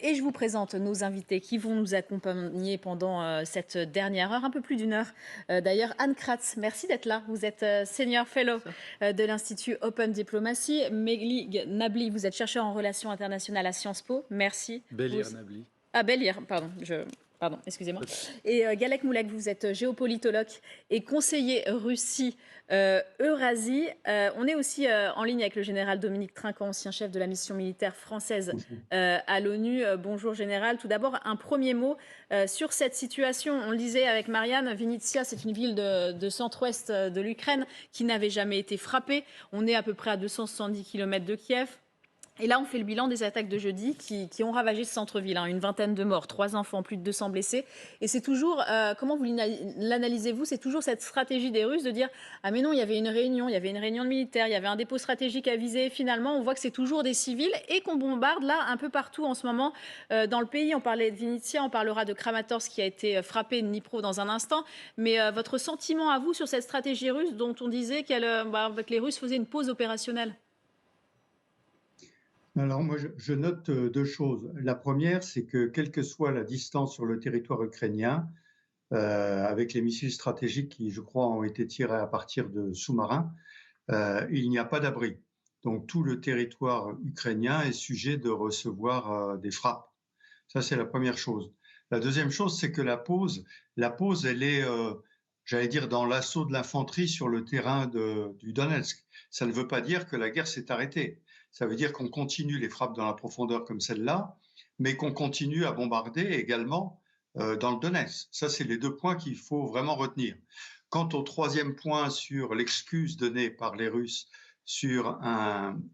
Et je vous présente nos invités qui vont nous accompagner pendant cette dernière heure, un peu plus d'une heure. D'ailleurs, Anne Kratz, merci d'être là. Vous êtes Senior Fellow de l'Institut Open Diplomacy. Megli Nabli, vous êtes chercheur en relations internationales à Sciences Po. Merci. Bélir Nabli. Ah, Belir, pardon. Pardon, excusez-moi. Et Galek Moulek, vous êtes géopolitologue et conseiller Russie-Eurasie. On est aussi en ligne avec le général Dominique Trinquant, ancien chef de la mission militaire française à l'ONU. Bonjour général. Tout d'abord, un premier mot sur cette situation. On le disait avec Marianne, Vinnytsia, c'est une ville de centre-ouest de l'Ukraine qui n'avait jamais été frappée. On est à peu près à 270 km de Kiev. Et là, on fait le bilan des attaques de jeudi qui ont ravagé ce centre-ville. Une vingtaine de morts, 3 enfants, plus de 200 blessés. Et c'est toujours, comment vous l'analysez-vous? C'est toujours cette stratégie des Russes de dire « Ah mais non, il y avait une réunion de militaires, il y avait un dépôt stratégique à viser. » Finalement, on voit que c'est toujours des civils et qu'on bombarde là un peu partout en ce moment dans le pays. On parlait de Vinnytsia, on parlera de Kramatorsk qui a été frappé, de Dnipro dans un instant. Mais votre sentiment à vous sur cette stratégie russe dont on disait que les Russes faisaient une pause opérationnelle? Alors moi, je note deux choses. La première, c'est que quelle que soit la distance sur le territoire ukrainien, avec les missiles stratégiques qui, je crois, ont été tirés à partir de sous-marins, il n'y a pas d'abri. Donc tout le territoire ukrainien est sujet de recevoir des frappes. Ça, c'est la première chose. La deuxième chose, c'est que la pause, elle est, j'allais dire, dans l'assaut de l'infanterie sur le terrain du Donetsk. Ça ne veut pas dire que la guerre s'est arrêtée. Ça veut dire qu'on continue les frappes dans la profondeur comme celle-là, mais qu'on continue à bombarder également dans le Donetsk. Ça, c'est les deux points qu'il faut vraiment retenir. Quant au troisième point sur l'excuse donnée par les Russes sur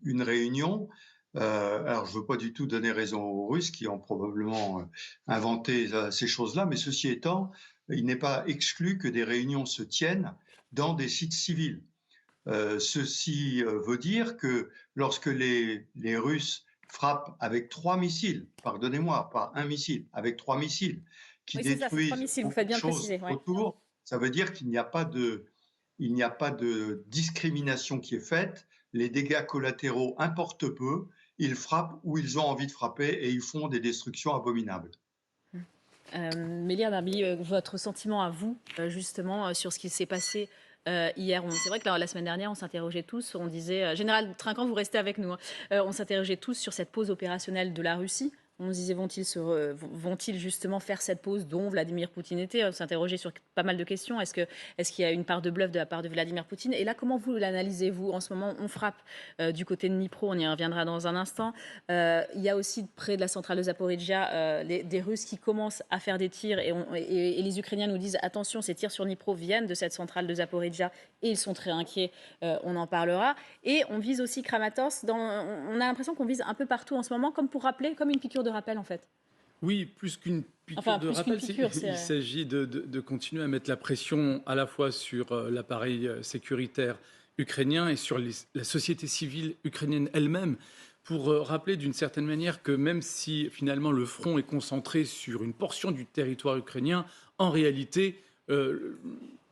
une réunion, alors je ne veux pas du tout donner raison aux Russes qui ont probablement inventé ces choses-là, mais ceci étant, il n'est pas exclu que des réunions se tiennent dans des sites civils. Ceci veut dire que lorsque les Russes frappent avec 3 missiles, pardonnez-moi, pas un missile, avec 3 missiles, qui Oui, c'est ça, c'est 3 détruisent missiles, vous beaucoup faites de bien de choses préciser. Ouais. autour, ça veut dire qu'il n'y a pas de discrimination qui est faite. Les dégâts collatéraux importent peu. Ils frappent où ils ont envie de frapper et ils font des destructions abominables. Mélia Nabli, votre sentiment à vous, justement, sur ce qui s'est passé hier. C'est vrai que la semaine dernière, on s'interrogeait tous, on disait, Général Trinquant, vous restez avec nous, hein. On s'interrogeait tous sur cette pause opérationnelle de la Russie. On se disait, vont-ils justement faire cette pause dont Vladimir Poutine était? On s'interrogeait sur pas mal de questions. Est-ce qu'il y a une part de bluff de la part de Vladimir Poutine? Et là, comment vous l'analysez-vous? En ce moment, on frappe du côté de Dnipro, on y reviendra dans un instant. Il y a aussi près de la centrale de Zaporizhia des Russes qui commencent à faire des tirs et les Ukrainiens nous disent attention, ces tirs sur Dnipro viennent de cette centrale de Zaporizhia et ils sont très inquiets, on en parlera. Et on vise aussi Kramatorsk, on a l'impression qu'on vise un peu partout en ce moment, comme pour rappeler, comme une piqûre de rappel en fait. Oui, plus qu'une piqûre Enfin, de plus qu'une rappel, piqûre, il s'agit de continuer à mettre la pression à la fois sur l'appareil sécuritaire ukrainien et sur la société civile ukrainienne elle-même pour rappeler d'une certaine manière que même si finalement le front est concentré sur une portion du territoire ukrainien, en réalité,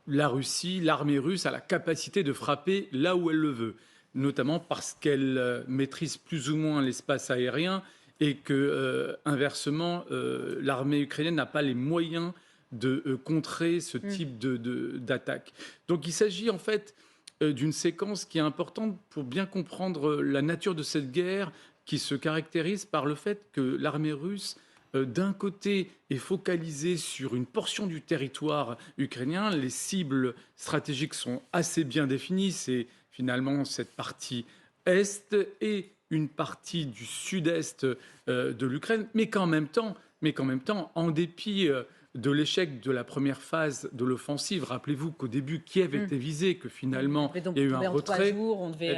la Russie, l'armée russe a la capacité de frapper là où elle le veut, notamment parce qu'elle maîtrise plus ou moins l'espace aérien et que, inversement, l'armée ukrainienne n'a pas les moyens de contrer ce type d'attaque. Donc il s'agit en fait d'une séquence qui est importante pour bien comprendre la nature de cette guerre qui se caractérise par le fait que l'armée russe, d'un côté, est focalisée sur une portion du territoire ukrainien. Les cibles stratégiques sont assez bien définies. C'est finalement cette partie est et une partie du sud-est de l'Ukraine, mais qu'en même temps, en dépit de l'échec de la première phase de l'offensive, rappelez-vous qu'au début, Kiev était visé, que finalement, il y a eu un retrait. En 3 jours, on devait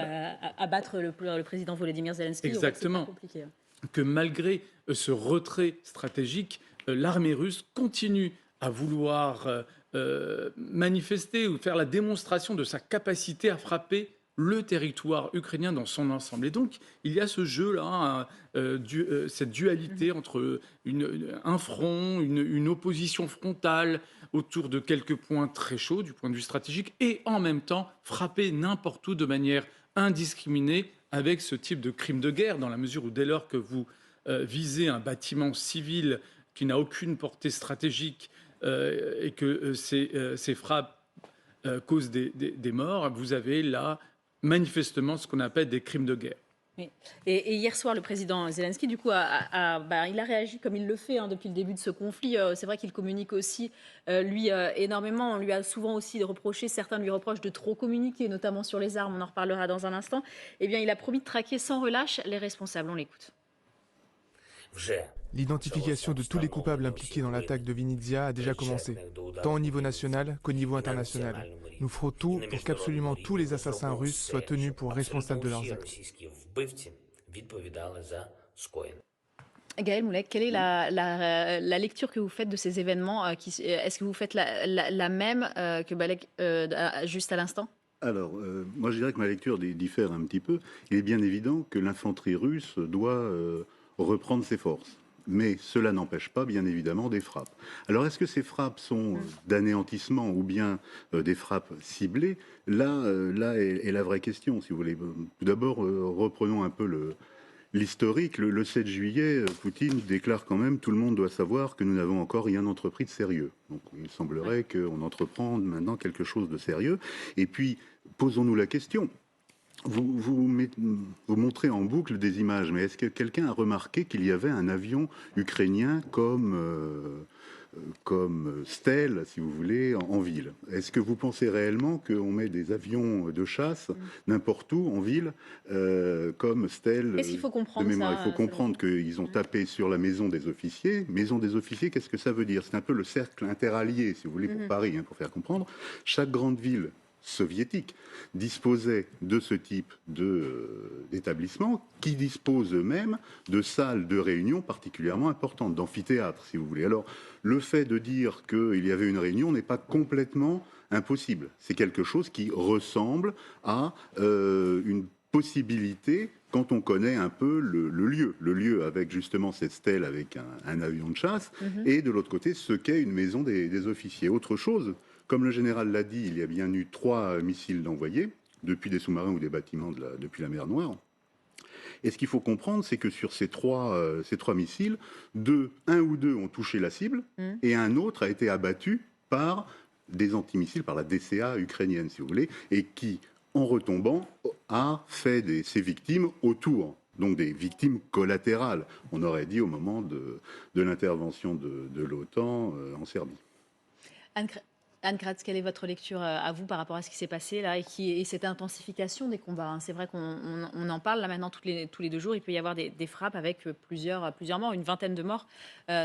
abattre le président Volodymyr Zelensky. Exactement. Donc, c'est pas compliqué. Que malgré ce retrait stratégique, l'armée russe continue à vouloir manifester ou faire la démonstration de sa capacité à frapper le territoire ukrainien dans son ensemble. Et donc, il y a ce jeu-là, cette dualité entre un front, une opposition frontale autour de quelques points très chauds du point de vue stratégique, et en même temps frapper n'importe où de manière indiscriminée avec ce type de crime de guerre, dans la mesure où dès lors que vous viser un bâtiment civil qui n'a aucune portée stratégique et que ces frappes causent des morts, vous avez là manifestement ce qu'on appelle des crimes de guerre. Oui. Et hier soir, le président Zelensky, du coup, il a réagi comme il le fait depuis le début de ce conflit. C'est vrai qu'il communique aussi, lui, énormément. On lui a souvent aussi reproché, certains lui reprochent de trop communiquer, notamment sur les armes. On en reparlera dans un instant. Eh bien, il a promis de traquer sans relâche les responsables. On l'écoute. L'identification de tous les coupables impliqués dans l'attaque de Vinnytsia a déjà commencé, tant au niveau national qu'au niveau international. Nous ferons tout pour qu'absolument tous les assassins russes soient tenus pour responsables de leurs actes. Gaël Moulek, quelle est la lecture que vous faites de ces événements est-ce que vous faites la même que Balek juste à l'instant? Alors, moi je dirais que ma lecture diffère un petit peu. Il est bien évident que l'infanterie russe doit reprendre ses forces. Mais cela n'empêche pas, bien évidemment, des frappes. Alors, est-ce que ces frappes sont d'anéantissement ou bien des frappes ciblées? Là est la vraie question, si vous voulez. Tout d'abord, reprenons un peu l'historique. Le 7 juillet, Poutine déclare quand même « Tout le monde doit savoir que nous n'avons encore rien entrepris de sérieux ». Donc, il semblerait qu'on entreprend maintenant quelque chose de sérieux. Et puis, posons-nous la question. Vous montrez en boucle des images, mais est-ce que quelqu'un a remarqué qu'il y avait un avion ukrainien comme Stèle, si vous voulez, en ville? Est-ce que vous pensez réellement qu'on met des avions de chasse n'importe où en ville comme Stèle? Qu'est-ce qu'il faut comprendre de mémoire? ça, Il faut comprendre qu'ils ont tapé sur la maison des officiers. Maison des officiers, qu'est-ce que ça veut dire? C'est un peu le cercle interallié, si vous voulez, pour Paris, pour faire comprendre. Chaque grande ville soviétique disposaient de ce type d'établissement qui disposent eux-mêmes de salles de réunion particulièrement importantes, d'amphithéâtres, si vous voulez. Alors, le fait de dire qu'il y avait une réunion n'est pas complètement impossible. C'est quelque chose qui ressemble à une possibilité quand on connaît un peu le lieu avec justement cette stèle avec un avion de chasse, et de l'autre côté, ce qu'est une maison des officiers. Autre chose, comme le général l'a dit, il y a bien eu 3 missiles d'envoyés, depuis des sous-marins ou des bâtiments depuis la mer Noire. Et ce qu'il faut comprendre, c'est que sur ces trois missiles, un ou deux ont touché la cible, et un autre a été abattu par des antimissiles, par la DCA ukrainienne, si vous voulez, et qui, en retombant, a fait ses victimes autour. Donc des victimes collatérales, on aurait dit au moment de l'intervention de l'OTAN en Serbie. Anne Kratz, quelle est votre lecture à vous par rapport à ce qui s'est passé là et cette intensification des combats? C'est vrai qu'on en parle là maintenant tous les 2 jours. Il peut y avoir des frappes avec plusieurs morts, une vingtaine de morts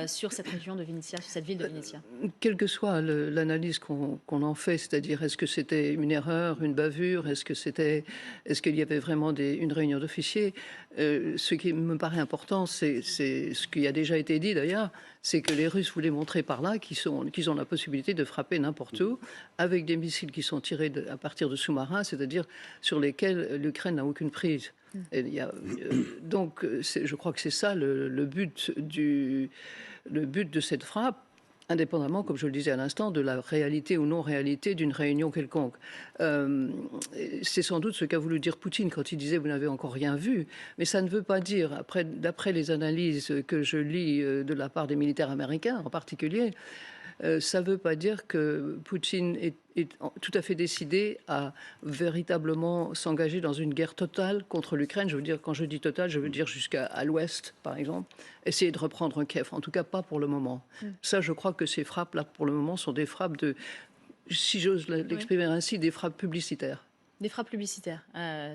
sur cette région de Vinnytsia, sur cette ville de Vinnytsia. Quelle que soit l'analyse qu'on en fait, c'est-à-dire est-ce que c'était une erreur, une bavure, est-ce qu'il y avait vraiment une réunion d'officiers, ce qui me paraît important, c'est ce qui a déjà été dit d'ailleurs, c'est que les Russes voulaient montrer par là qu'ils ont la possibilité de frapper n'importe où avec des missiles qui sont tirés à partir de sous-marins, c'est-à-dire sur lesquels l'Ukraine n'a aucune prise. Et donc, je crois que c'est ça le but de cette frappe, indépendamment, comme je le disais à l'instant, de la réalité ou non-réalité d'une réunion quelconque. C'est sans doute ce qu'a voulu dire Poutine quand il disait « vous n'avez encore rien vu », mais ça ne veut pas dire, d'après les analyses que je lis de la part des militaires américains en particulier, ça ne veut pas dire que Poutine est tout à fait décidé à véritablement s'engager dans une guerre totale contre l'Ukraine. Je veux dire, quand je dis totale, je veux dire jusqu'à l'ouest, par exemple. Essayer de reprendre Kiev, en tout cas pas pour le moment. Ça, je crois que ces frappes-là, pour le moment, sont des frappes si j'ose l'exprimer ainsi, des frappes publicitaires. Des frappes publicitaires,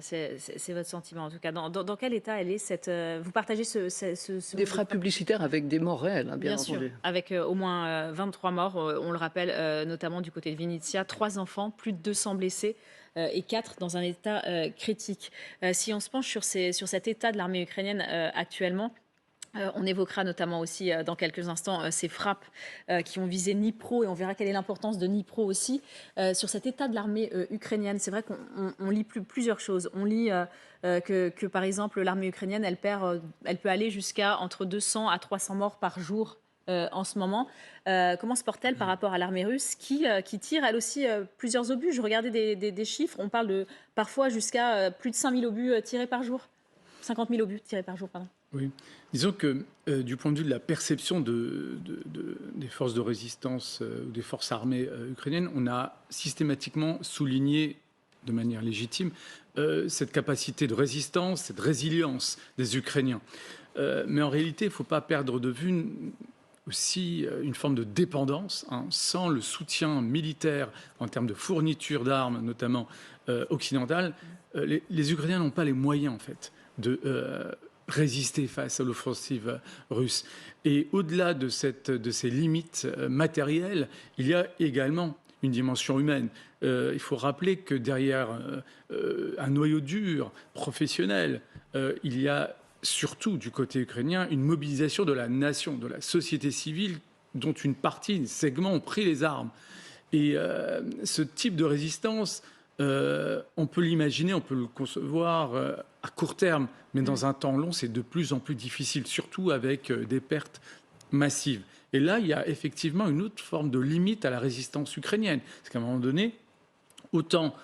c'est votre sentiment en tout cas. Dans quel état elle est vous partagez ce des frappes publicitaires avec des morts réelles, hein, bien entendu. Sûr, avec au moins 23 morts, on le rappelle, notamment du côté de Vinnytsia, 3 enfants, plus de 200 blessés et 4 dans un état critique. Si on se penche sur cet état de l'armée ukrainienne actuellement, on évoquera notamment aussi dans quelques instants ces frappes qui ont visé Dnipro et on verra quelle est l'importance de Dnipro aussi. Sur cet état de l'armée ukrainienne, c'est vrai qu'on lit plusieurs choses. On lit que par exemple l'armée ukrainienne, elle peut aller jusqu'à entre 200 à 300 morts par jour en ce moment. Comment se porte-t-elle par rapport à l'armée russe qui tire elle aussi plusieurs obus? Je regardais des chiffres, on parle de parfois jusqu'à plus de 5000 obus tirés par jour. 50 000 obus tirés par jour, pardon. Oui. Disons que du point de vue de la perception des forces de résistance ou des forces armées ukrainiennes, on a systématiquement souligné de manière légitime cette capacité de résistance, cette résilience des Ukrainiens. Mais en réalité, il ne faut pas perdre de vue aussi une forme de dépendance. Sans le soutien militaire en termes de fourniture d'armes, notamment occidentales, les Ukrainiens n'ont pas les moyens en fait de résister face à l'offensive russe. Et au-delà de ces limites matérielles, il y a également une dimension humaine. Il faut rappeler que derrière un noyau dur professionnel, il y a surtout du côté ukrainien une mobilisation de la nation, de la société civile, dont une partie, un segment ont pris les armes. Et ce type de résistance, on peut l'imaginer, on peut le concevoir à court terme, mais dans un temps long, c'est de plus en plus difficile, surtout avec des pertes massives. Et là, il y a effectivement une autre forme de limite à la résistance ukrainienne. C'est qu'à un moment donné, autant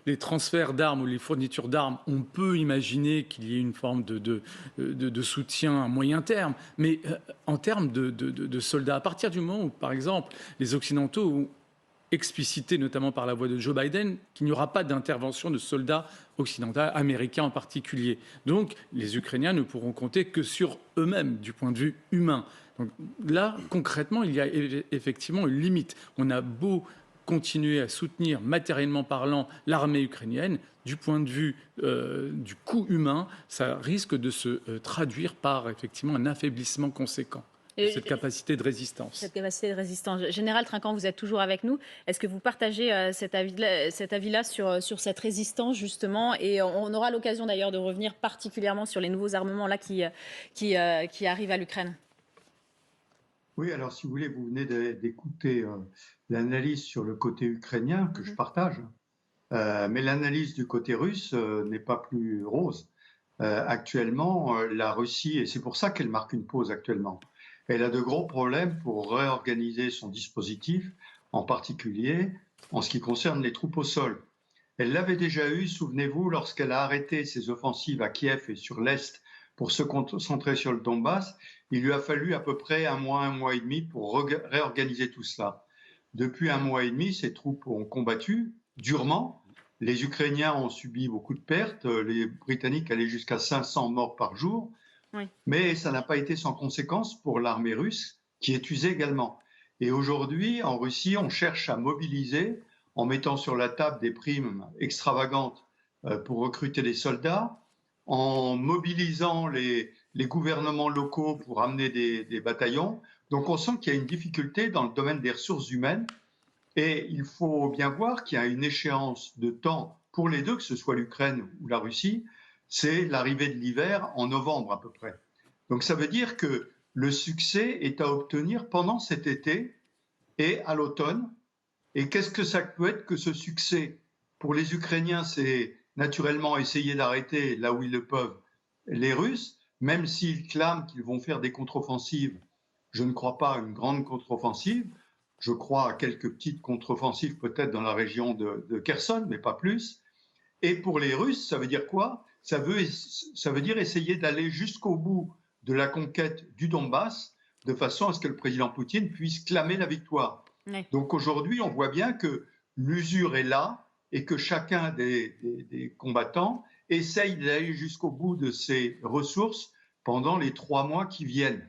les transferts d'armes ou les fournitures d'armes, on peut imaginer qu'il y ait une forme de soutien à moyen terme, mais en termes de soldats, à partir du moment où, par exemple, les Occidentaux ont explicité, notamment par la voix de Joe Biden, qu'il n'y aura pas d'intervention de soldats occidentaux, américains en particulier. Donc, les Ukrainiens ne pourront compter que sur eux-mêmes, du point de vue humain. Donc, là, concrètement, il y a effectivement une limite. On a beau continuer à soutenir matériellement parlant l'armée ukrainienne, du point de vue du coût humain, ça risque de se traduire par effectivement un affaiblissement conséquent de cette capacité de résistance. Cette capacité de résistance. Général Trinquant, vous êtes toujours avec nous. Est-ce que vous partagez cet avis-là sur cette résistance, justement? Et on aura l'occasion d'ailleurs de revenir particulièrement sur les nouveaux armements là, qui arrivent à l'Ukraine. Oui, alors si vous voulez, vous venez d'écouter l'analyse sur le côté ukrainien que je partage, mais l'analyse du côté russe n'est pas plus rose. Actuellement, la Russie, et c'est pour ça qu'elle marque une pause actuellement, elle a de gros problèmes pour réorganiser son dispositif, en particulier en ce qui concerne les troupes au sol. Elle l'avait déjà eu, souvenez-vous, lorsqu'elle a arrêté ses offensives à Kiev et sur l'Est pour se concentrer sur le Donbass. Il lui a fallu à peu près un mois et demi pour réorganiser tout cela. Depuis un mois et demi, ces troupes ont combattu durement. Les Ukrainiens ont subi beaucoup de pertes. Les Britanniques allaient jusqu'à 500 morts par jour. Oui. Mais ça n'a pas été sans conséquence pour l'armée russe, qui est usée également. Et aujourd'hui, en Russie, on cherche à mobiliser en mettant sur la table des primes extravagantes pour recruter les soldats, en mobilisant les gouvernements locaux pour amener des bataillons. Donc on sent qu'il y a une difficulté dans le domaine des ressources humaines. Et il faut bien voir qu'il y a une échéance de temps pour les deux, que ce soit l'Ukraine ou la Russie, c'est l'arrivée de l'hiver en novembre à peu près. Donc ça veut dire que le succès est à obtenir pendant cet été et à l'automne. Et qu'est-ce que ça peut être que ce succès? Pour les Ukrainiens, c'est naturellement essayer d'arrêter là où ils le peuvent les Russes, même s'ils clament qu'ils vont faire des contre-offensives. Je ne crois pas à une grande contre-offensive. Je crois à quelques petites contre-offensives peut-être dans la région de Kherson, mais pas plus. Et pour les Russes, ça veut dire quoi? Ça veut dire essayer d'aller jusqu'au bout de la conquête du Donbass, de façon à ce que le président Poutine puisse clamer la victoire. Oui. Donc aujourd'hui, on voit bien que l'usure est là et que chacun des combattants essaye d'aller jusqu'au bout de ses ressources pendant les 3 mois qui viennent.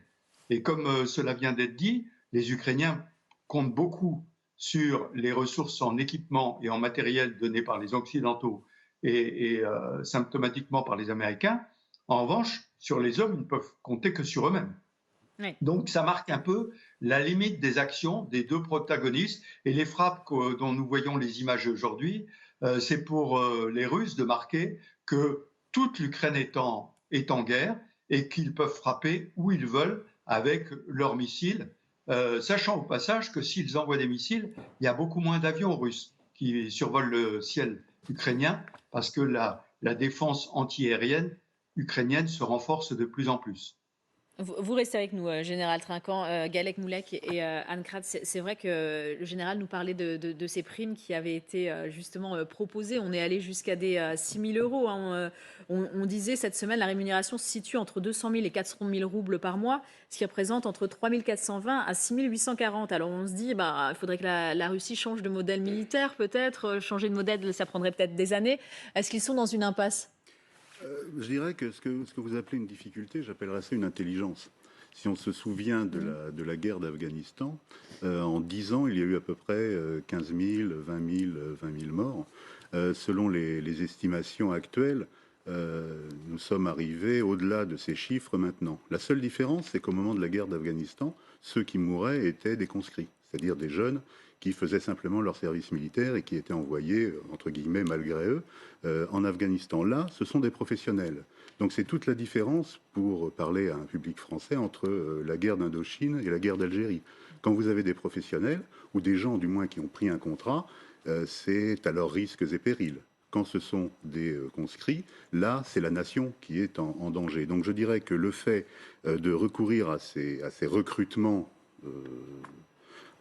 Et comme cela vient d'être dit, les Ukrainiens comptent beaucoup sur les ressources en équipement et en matériel donnés par les Occidentaux et symptomatiquement par les Américains. En revanche, sur les hommes, ils ne peuvent compter que sur eux-mêmes. Oui. Donc ça marque un peu la limite des actions des deux protagonistes. Et les frappes dont nous voyons les images aujourd'hui, c'est pour les Russes de marquer que toute l'Ukraine est en guerre et qu'ils peuvent frapper où ils veulent avec leurs missiles, sachant au passage que s'ils envoient des missiles, il y a beaucoup moins d'avions russes qui survolent le ciel ukrainien parce que la défense antiaérienne ukrainienne se renforce de plus en plus. Vous restez avec nous, Général Trinquant, Galek Moulek et Anne Kratz. C'est vrai que le général nous parlait de ces primes qui avaient été justement proposées. On est allé jusqu'à des 6 000 euros. Hein. On disait cette semaine, la rémunération se situe entre 200 000 et 400 000 roubles par mois, ce qui représente entre 3 420 à 6 840. Alors on se dit, il faudrait que la Russie change de modèle militaire peut-être. Changer de modèle, ça prendrait peut-être des années. Est-ce qu'ils sont dans une impasse ? Je dirais que ce que vous appelez une difficulté, j'appellerais ça une intelligence. Si on se souvient de la guerre d'Afghanistan, en 10 ans, il y a eu à peu près 15 000, 20 000 morts. Selon les estimations actuelles, nous sommes arrivés au-delà de ces chiffres maintenant. La seule différence, c'est qu'au moment de la guerre d'Afghanistan, ceux qui mouraient étaient des conscrits, c'est-à-dire des jeunes qui faisaient simplement leur service militaire et qui étaient envoyés, entre guillemets, malgré eux, en Afghanistan. Là, ce sont des professionnels. Donc c'est toute la différence, pour parler à un public français, entre la guerre d'Indochine et la guerre d'Algérie. Quand vous avez des professionnels, ou des gens du moins qui ont pris un contrat, c'est à leurs risques et périls. Quand ce sont des conscrits, là, c'est la nation qui est en danger. Donc je dirais que le fait de recourir à ces recrutements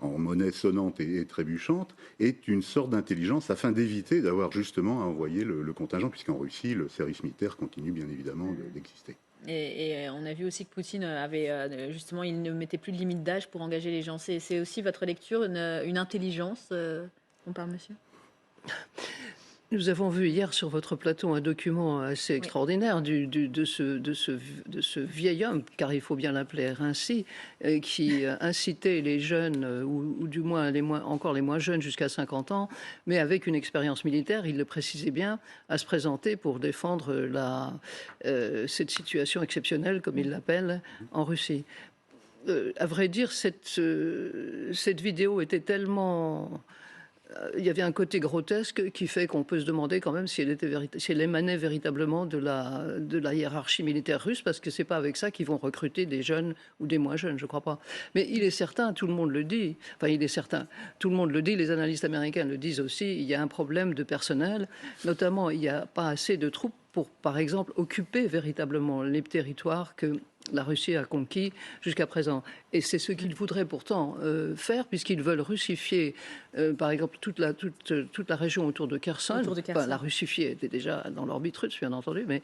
en monnaie sonnante et trébuchante, est une sorte d'intelligence afin d'éviter d'avoir justement à envoyer le contingent, puisqu'en Russie, le service militaire continue bien évidemment d'exister. Et on a vu aussi que Poutine avait justement, il ne mettait plus de limite d'âge pour engager les gens. C'est aussi votre lecture, une intelligence dont parle monsieur ? Nous avons vu hier sur votre plateau un document assez extraordinaire de ce vieil homme, car il faut bien l'appeler ainsi, qui incitait les jeunes, ou du moins encore les moins jeunes jusqu'à 50 ans, mais avec une expérience militaire, il le précisait bien, à se présenter pour défendre cette situation exceptionnelle, comme il l'appelle, en Russie. À vrai dire, cette vidéo était tellement... Il y avait un côté grotesque qui fait qu'on peut se demander quand même si elle émanait véritablement de la hiérarchie militaire russe, parce que c'est pas avec ça qu'ils vont recruter des jeunes ou des moins jeunes, je crois pas. Mais il est certain, tout le monde le dit, tout le monde le dit, les analystes américains le disent aussi, il y a un problème de personnel, notamment il n'y a pas assez de troupes pour, par exemple, occuper véritablement les territoires que la Russie a conquis jusqu'à présent. Et c'est ce qu'ils voudraient pourtant faire, puisqu'ils veulent russifier, par exemple, toute la région autour de Kherson. Enfin, la russifier était déjà dans l'orbite russe, bien entendu, mais...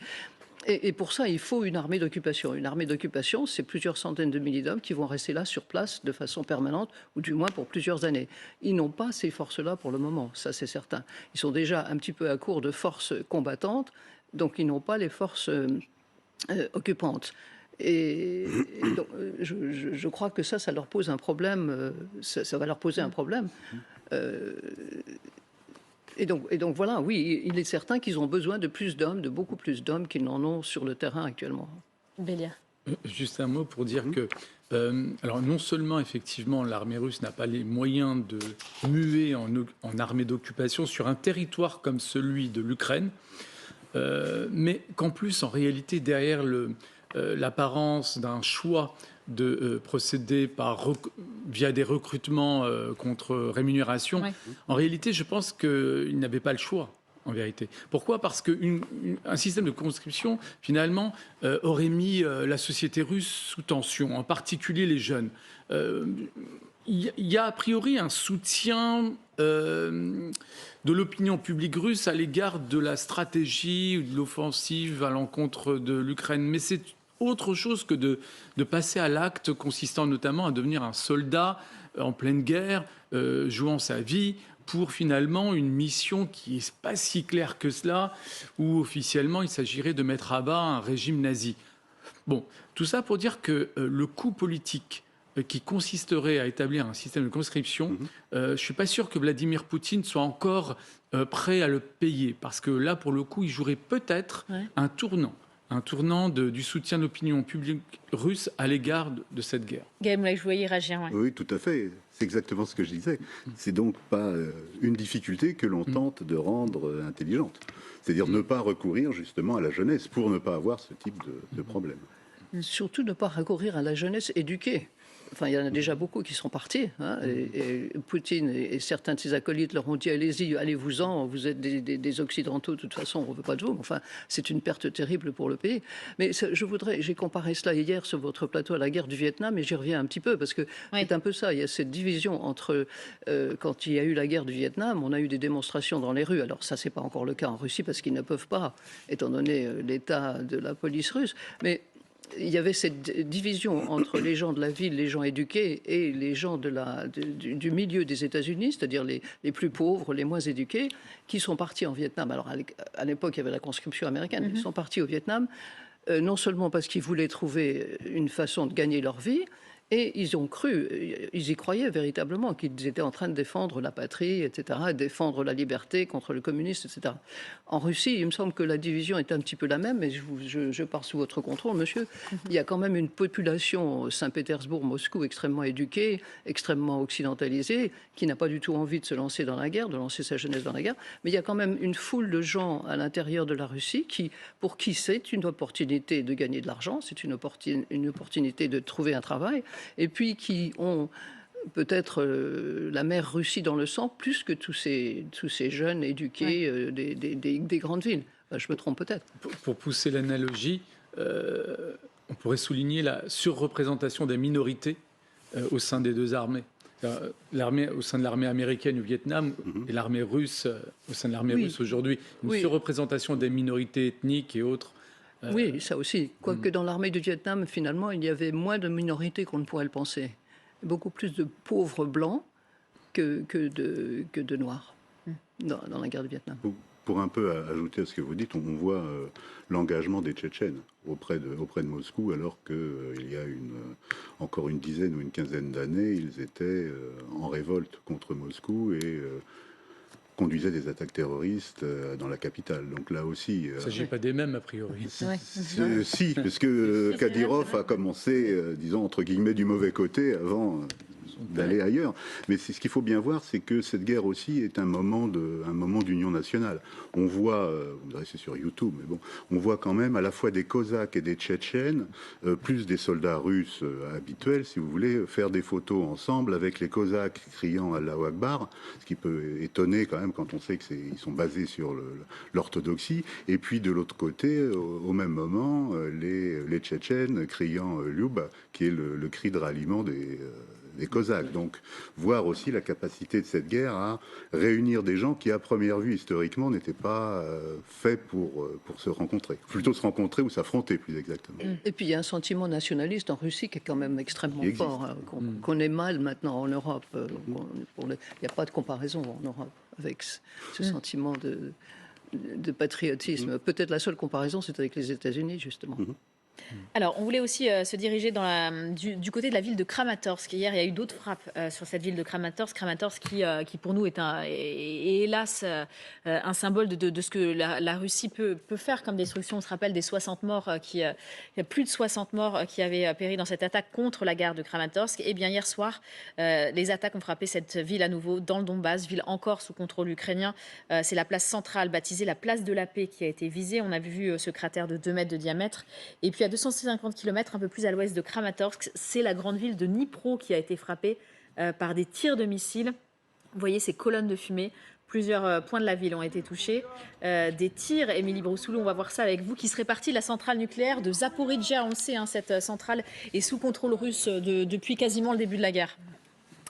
Et pour ça, il faut une armée d'occupation. Une armée d'occupation, c'est plusieurs centaines de milliers d'hommes qui vont rester là sur place de façon permanente, ou du moins pour plusieurs années. Ils n'ont pas ces forces-là pour le moment, ça c'est certain. Ils sont déjà un petit peu à court de forces combattantes, donc ils n'ont pas les forces occupantes. Et donc, je crois que ça leur pose un problème. Ça va leur poser un problème. Et donc voilà, oui, il est certain qu'ils ont besoin de plus d'hommes, de beaucoup plus d'hommes qu'ils n'en ont sur le terrain actuellement. Bélia. Juste un mot pour dire que, alors non seulement effectivement l'armée russe n'a pas les moyens de muer en armée d'occupation sur un territoire comme celui de l'Ukraine, mais qu'en plus en réalité derrière l'apparence d'un choix de procéder via des recrutements contre rémunération, en réalité je pense qu'ils n'avaient pas le choix. En vérité. Pourquoi ? Parce qu'un système de conscription, finalement, aurait mis la société russe sous tension, en particulier les jeunes. Il y a a priori un soutien de l'opinion publique russe à l'égard de la stratégie ou de l'offensive à l'encontre de l'Ukraine. Mais c'est autre chose que de passer à l'acte consistant notamment à devenir un soldat en pleine guerre, jouant sa vie, pour finalement une mission qui n'est pas si claire que cela, où officiellement il s'agirait de mettre à bas un régime nazi. Bon, tout ça pour dire que le coût politique qui consisterait à établir un système de conscription, je ne suis pas sûr que Vladimir Poutine soit encore prêt à le payer, parce que là, pour le coup, il jouerait peut-être un tournant du soutien de l'opinion publique russe à l'égard de cette guerre. Gaël Moulay, je voyais réagir. Oui, tout à fait. C'est exactement ce que je disais. C'est donc pas une difficulté que l'on tente de rendre intelligente. C'est-à-dire ne pas recourir justement à la jeunesse pour ne pas avoir ce type de problème. Surtout ne pas recourir à la jeunesse éduquée. Enfin, il y en a déjà beaucoup qui sont partis. Hein, et Poutine et certains de ses acolytes leur ont dit allez-y, allez-vous-en, vous êtes des Occidentaux, de toute façon, on ne veut pas de vous. Enfin, c'est une perte terrible pour le pays. Mais j'ai comparé cela hier sur votre plateau à la guerre du Vietnam et j'y reviens un petit peu parce que c'est un peu ça. Il y a cette division entre, quand il y a eu la guerre du Vietnam, on a eu des démonstrations dans les rues. Alors ça, c'est pas encore le cas en Russie parce qu'ils ne peuvent pas, étant donné l'état de la police russe. Mais il y avait cette division entre les gens de la ville, les gens éduqués, et les gens du milieu des États-Unis, c'est-à-dire les plus pauvres, les moins éduqués, qui sont partis en Vietnam. Alors à l'époque, il y avait la conscription américaine. Ils sont partis au Vietnam, non seulement parce qu'ils voulaient trouver une façon de gagner leur vie, et ils ont cru, ils y croyaient véritablement qu'ils étaient en train de défendre la patrie, etc., et défendre la liberté contre le communisme, etc. En Russie, il me semble que la division est un petit peu la même, mais je pars sous votre contrôle, monsieur. Il y a quand même une population, Saint-Pétersbourg, Moscou, extrêmement éduquée, extrêmement occidentalisée, qui n'a pas du tout envie de se lancer dans la guerre, de lancer sa jeunesse dans la guerre. Mais il y a quand même une foule de gens à l'intérieur de la Russie pour qui c'est une opportunité de gagner de l'argent, c'est une opportunité de trouver un travail, et puis qui ont peut-être la mère Russie dans le sang, plus que tous ces jeunes éduqués des grandes villes. Je me trompe peut-être. Pour pousser l'analogie, on pourrait souligner la surreprésentation des minorités au sein des deux armées. Au sein de l'armée américaine au Vietnam et l'armée russe, au sein de l'armée russe aujourd'hui, une surreprésentation des minorités ethniques et autres. Oui, ça aussi. Quoique dans l'armée du Vietnam, finalement, il y avait moins de minorités qu'on ne pourrait le penser. Beaucoup plus de pauvres blancs que de noirs dans la guerre du Vietnam. Pour un peu ajouter à ce que vous dites, on voit l'engagement des Tchétchènes auprès de Moscou, alors qu'il y a encore une dizaine ou une quinzaine d'années, ils étaient en révolte contre Moscou et conduisaient des attaques terroristes dans la capitale. Donc là aussi... Il ne s'agit pas des mêmes, a priori. Si, parce que Kadyrov a commencé, disons, entre guillemets, du mauvais côté avant... d'aller ailleurs. Mais ce qu'il faut bien voir, c'est que cette guerre aussi est un moment d'union nationale. On voit, vous me direz c'est sur YouTube, mais bon, on voit quand même à la fois des Cosaques et des Tchétchènes, plus des soldats russes habituels, si vous voulez, faire des photos ensemble avec les Cosaques criant Allahu Akbar, ce qui peut étonner quand même quand on sait qu'ils sont basés sur l'orthodoxie. Et puis de l'autre côté, au même moment, les Tchétchènes criant Lyuba, qui est le cri de ralliement des Cosaques. Donc, voir aussi la capacité de cette guerre à réunir des gens qui, à première vue, historiquement, n'étaient pas faits pour se rencontrer. Plutôt se rencontrer ou s'affronter, plus exactement. Et puis, il y a un sentiment nationaliste en Russie qui est quand même extrêmement fort, hein, qu'on est mal maintenant en Europe. Il n'y a pas de comparaison en Europe avec ce sentiment de patriotisme. Peut-être la seule comparaison, c'est avec les États-Unis, justement. Alors, on voulait aussi se diriger du côté de la ville de Kramatorsk. Hier, il y a eu d'autres frappes sur cette ville de Kramatorsk. Kramatorsk qui pour nous, est hélas un symbole de ce que la Russie peut faire comme destruction. On se rappelle des 60 morts, il y a plus de 60 morts qui avaient péri dans cette attaque contre la gare de Kramatorsk. Et bien, hier soir, les attaques ont frappé cette ville à nouveau dans le Donbass, ville encore sous contrôle ukrainien. C'est la place centrale, baptisée la place de la paix, qui a été visée. On a vu ce cratère de 2 mètres de diamètre. Et puis, à 250 km un peu plus à l'ouest de Kramatorsk, c'est la grande ville de Dnipro qui a été frappée par des tirs de missiles. Vous voyez ces colonnes de fumée. Plusieurs points de la ville ont été touchés. Des tirs, Émilie Broussoulou, on va voir ça avec vous, qui serait partie de la centrale nucléaire de Zaporijjia. On le sait, hein, cette centrale est sous contrôle russe depuis quasiment le début de la guerre.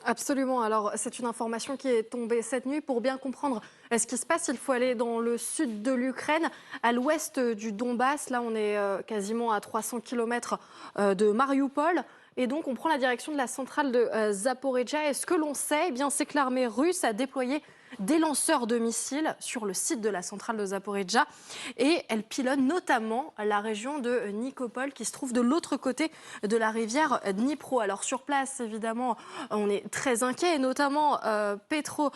Absolument. Alors, c'est une information qui est tombée cette nuit. Pour bien comprendre ce qui se passe, il faut aller dans le sud de l'Ukraine, à l'ouest du Donbass. Là, on est quasiment à 300 km de Mariupol. Et donc, on prend la direction de la centrale de Zaporijjia. Et ce que l'on sait, eh bien, c'est que l'armée russe a déployé des lanceurs de missiles sur le site de la centrale de Zaporijjia. Et elle pilonne notamment la région de Nikopol, qui se trouve de l'autre côté de la rivière Dnipro. Alors, sur place, évidemment, on est très inquiet. Et notamment, Petro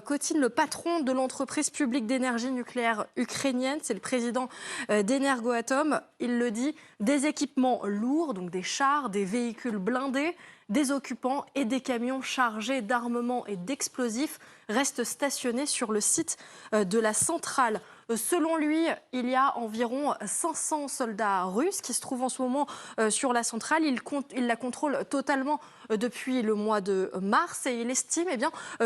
Kotin, le patron de l'entreprise publique d'énergie nucléaire ukrainienne, c'est le président d'Energoatom. Il le dit, des équipements lourds, donc des chars, des véhicules blindés, des occupants et des camions chargés d'armements et d'explosifs restent stationnés sur le site de la centrale. Selon lui, il y a environ 500 soldats russes qui se trouvent en ce moment sur la centrale. Il la contrôle totalement depuis le mois de mars et il estime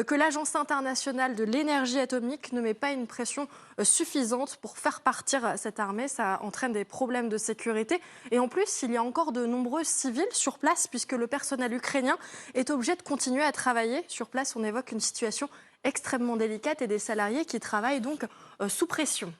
que l'Agence internationale de l'énergie atomique ne met pas une pression suffisante pour faire partir cette armée. Ça entraîne des problèmes de sécurité. Et en plus, il y a encore de nombreux civils sur place puisque le personnel ukrainien est obligé de continuer à travailler. Sur place, on évoque une situation extrêmement délicate et des salariés qui travaillent donc sous pression.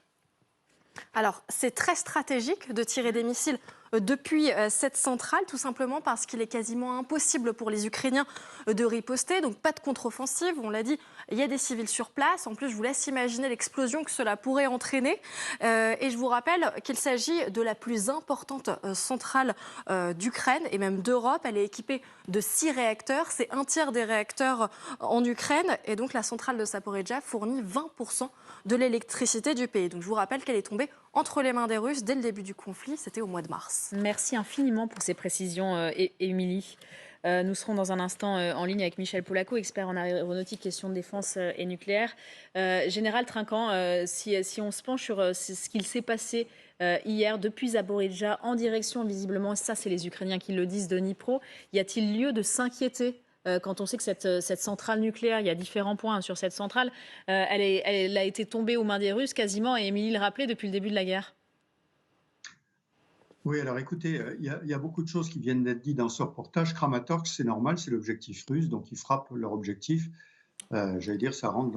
Alors, c'est très stratégique de tirer des missiles depuis cette centrale, tout simplement parce qu'il est quasiment impossible pour les Ukrainiens de riposter. Donc, pas de contre-offensive. On l'a dit, il y a des civils sur place. En plus, je vous laisse imaginer l'explosion que cela pourrait entraîner. Et je vous rappelle qu'il s'agit de la plus importante centrale d'Ukraine et même d'Europe. Elle est équipée de 6 réacteurs. C'est un tiers des réacteurs en Ukraine. Et donc, la centrale de Zaporijjia fournit 20% de l'électricité du pays. Donc, je vous rappelle qu'elle est tombée entre les mains des Russes dès le début du conflit. C'était au mois de mars. Merci infiniment pour ces précisions, Émilie. Nous serons dans un instant en ligne avec Michel Polaco, expert en aéronautique, questions de défense et nucléaire. Général Trinquant, si on se penche sur ce qu'il s'est passé hier depuis Zaporijjia en direction, visiblement, ça c'est les Ukrainiens qui le disent, de Dnipro, y a-t-il lieu de s'inquiéter quand on sait que cette centrale nucléaire, il y a différents points sur cette centrale, elle a été tombée aux mains des Russes quasiment, et Émilie le rappelait, depuis le début de la guerre? Oui, alors écoutez, il y a beaucoup de choses qui viennent d'être dites dans ce reportage. Kramatorsk, c'est normal, c'est l'objectif russe, donc ils frappent leur objectif. J'allais dire, ça rentre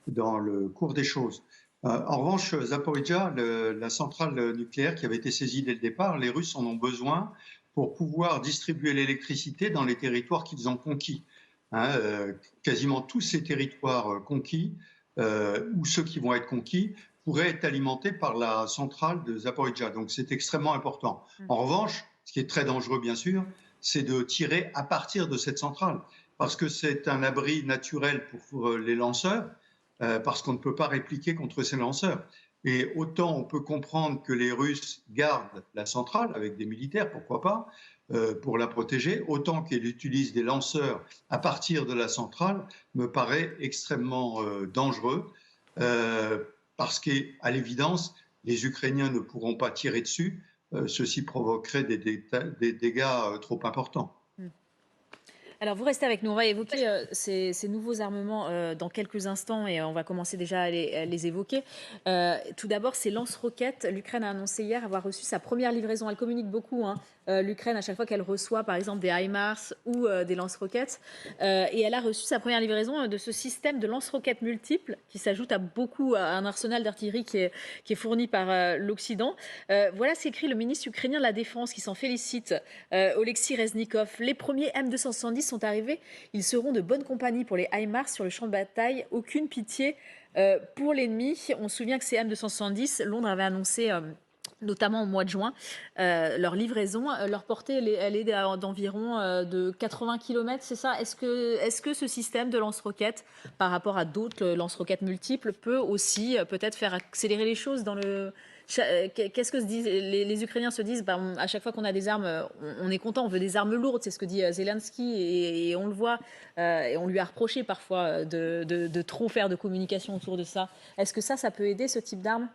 dans le cours des choses. En revanche, Zaporijjia, la centrale nucléaire qui avait été saisie dès le départ, les Russes en ont besoin pour pouvoir distribuer l'électricité dans les territoires qu'ils ont conquis. Quasiment tous ces territoires conquis, ou ceux qui vont être conquis, pourraient être alimentés par la centrale de Zaporijjia. Donc c'est extrêmement important. En revanche, ce qui est très dangereux bien sûr, c'est de tirer à partir de cette centrale, parce que c'est un abri naturel pour les lanceurs, parce qu'on ne peut pas répliquer contre ces lanceurs. Et autant on peut comprendre que les Russes gardent la centrale avec des militaires, pourquoi pas, pour la protéger, autant qu'ils utilisent des lanceurs à partir de la centrale me paraît extrêmement dangereux, parce qu'à l'évidence, les Ukrainiens ne pourront pas tirer dessus, ceci provoquerait des dégâts trop importants. Alors, vous restez avec nous. On va évoquer ces nouveaux armements dans quelques instants et on va commencer déjà à les évoquer. Tout d'abord, ces lance-roquettes. L'Ukraine a annoncé hier avoir reçu sa première livraison. Elle communique beaucoup, l'Ukraine, à chaque fois qu'elle reçoit, par exemple, des HIMARS ou des lance-roquettes. Et elle a reçu sa première livraison de ce système de lance-roquettes multiples qui s'ajoute à un arsenal d'artillerie qui est fourni par l'Occident. Voilà ce qu'écrit le ministre ukrainien de la Défense qui s'en félicite, Oleksiy Reznikov. Les premiers M270 sont arrivés. Ils seront de bonne compagnie pour les HIMARS sur le champ de bataille. Aucune pitié pour l'ennemi. On se souvient que ces M270, Londres avait annoncé notamment au mois de juin, leur livraison. Leur portée, elle est d'environ de 80 km, c'est ça? Est-ce que ce système de lance-roquettes, par rapport à d'autres lance-roquettes multiples, peut aussi peut-être faire accélérer les choses dans le... Qu'est-ce que les Ukrainiens se disent? À chaque fois qu'on a des armes, on est content, on veut des armes lourdes, c'est ce que dit Zelensky, et on le voit, et on lui a reproché parfois de trop faire de communication autour de ça. Est-ce que ça peut aider, ce type d'armes?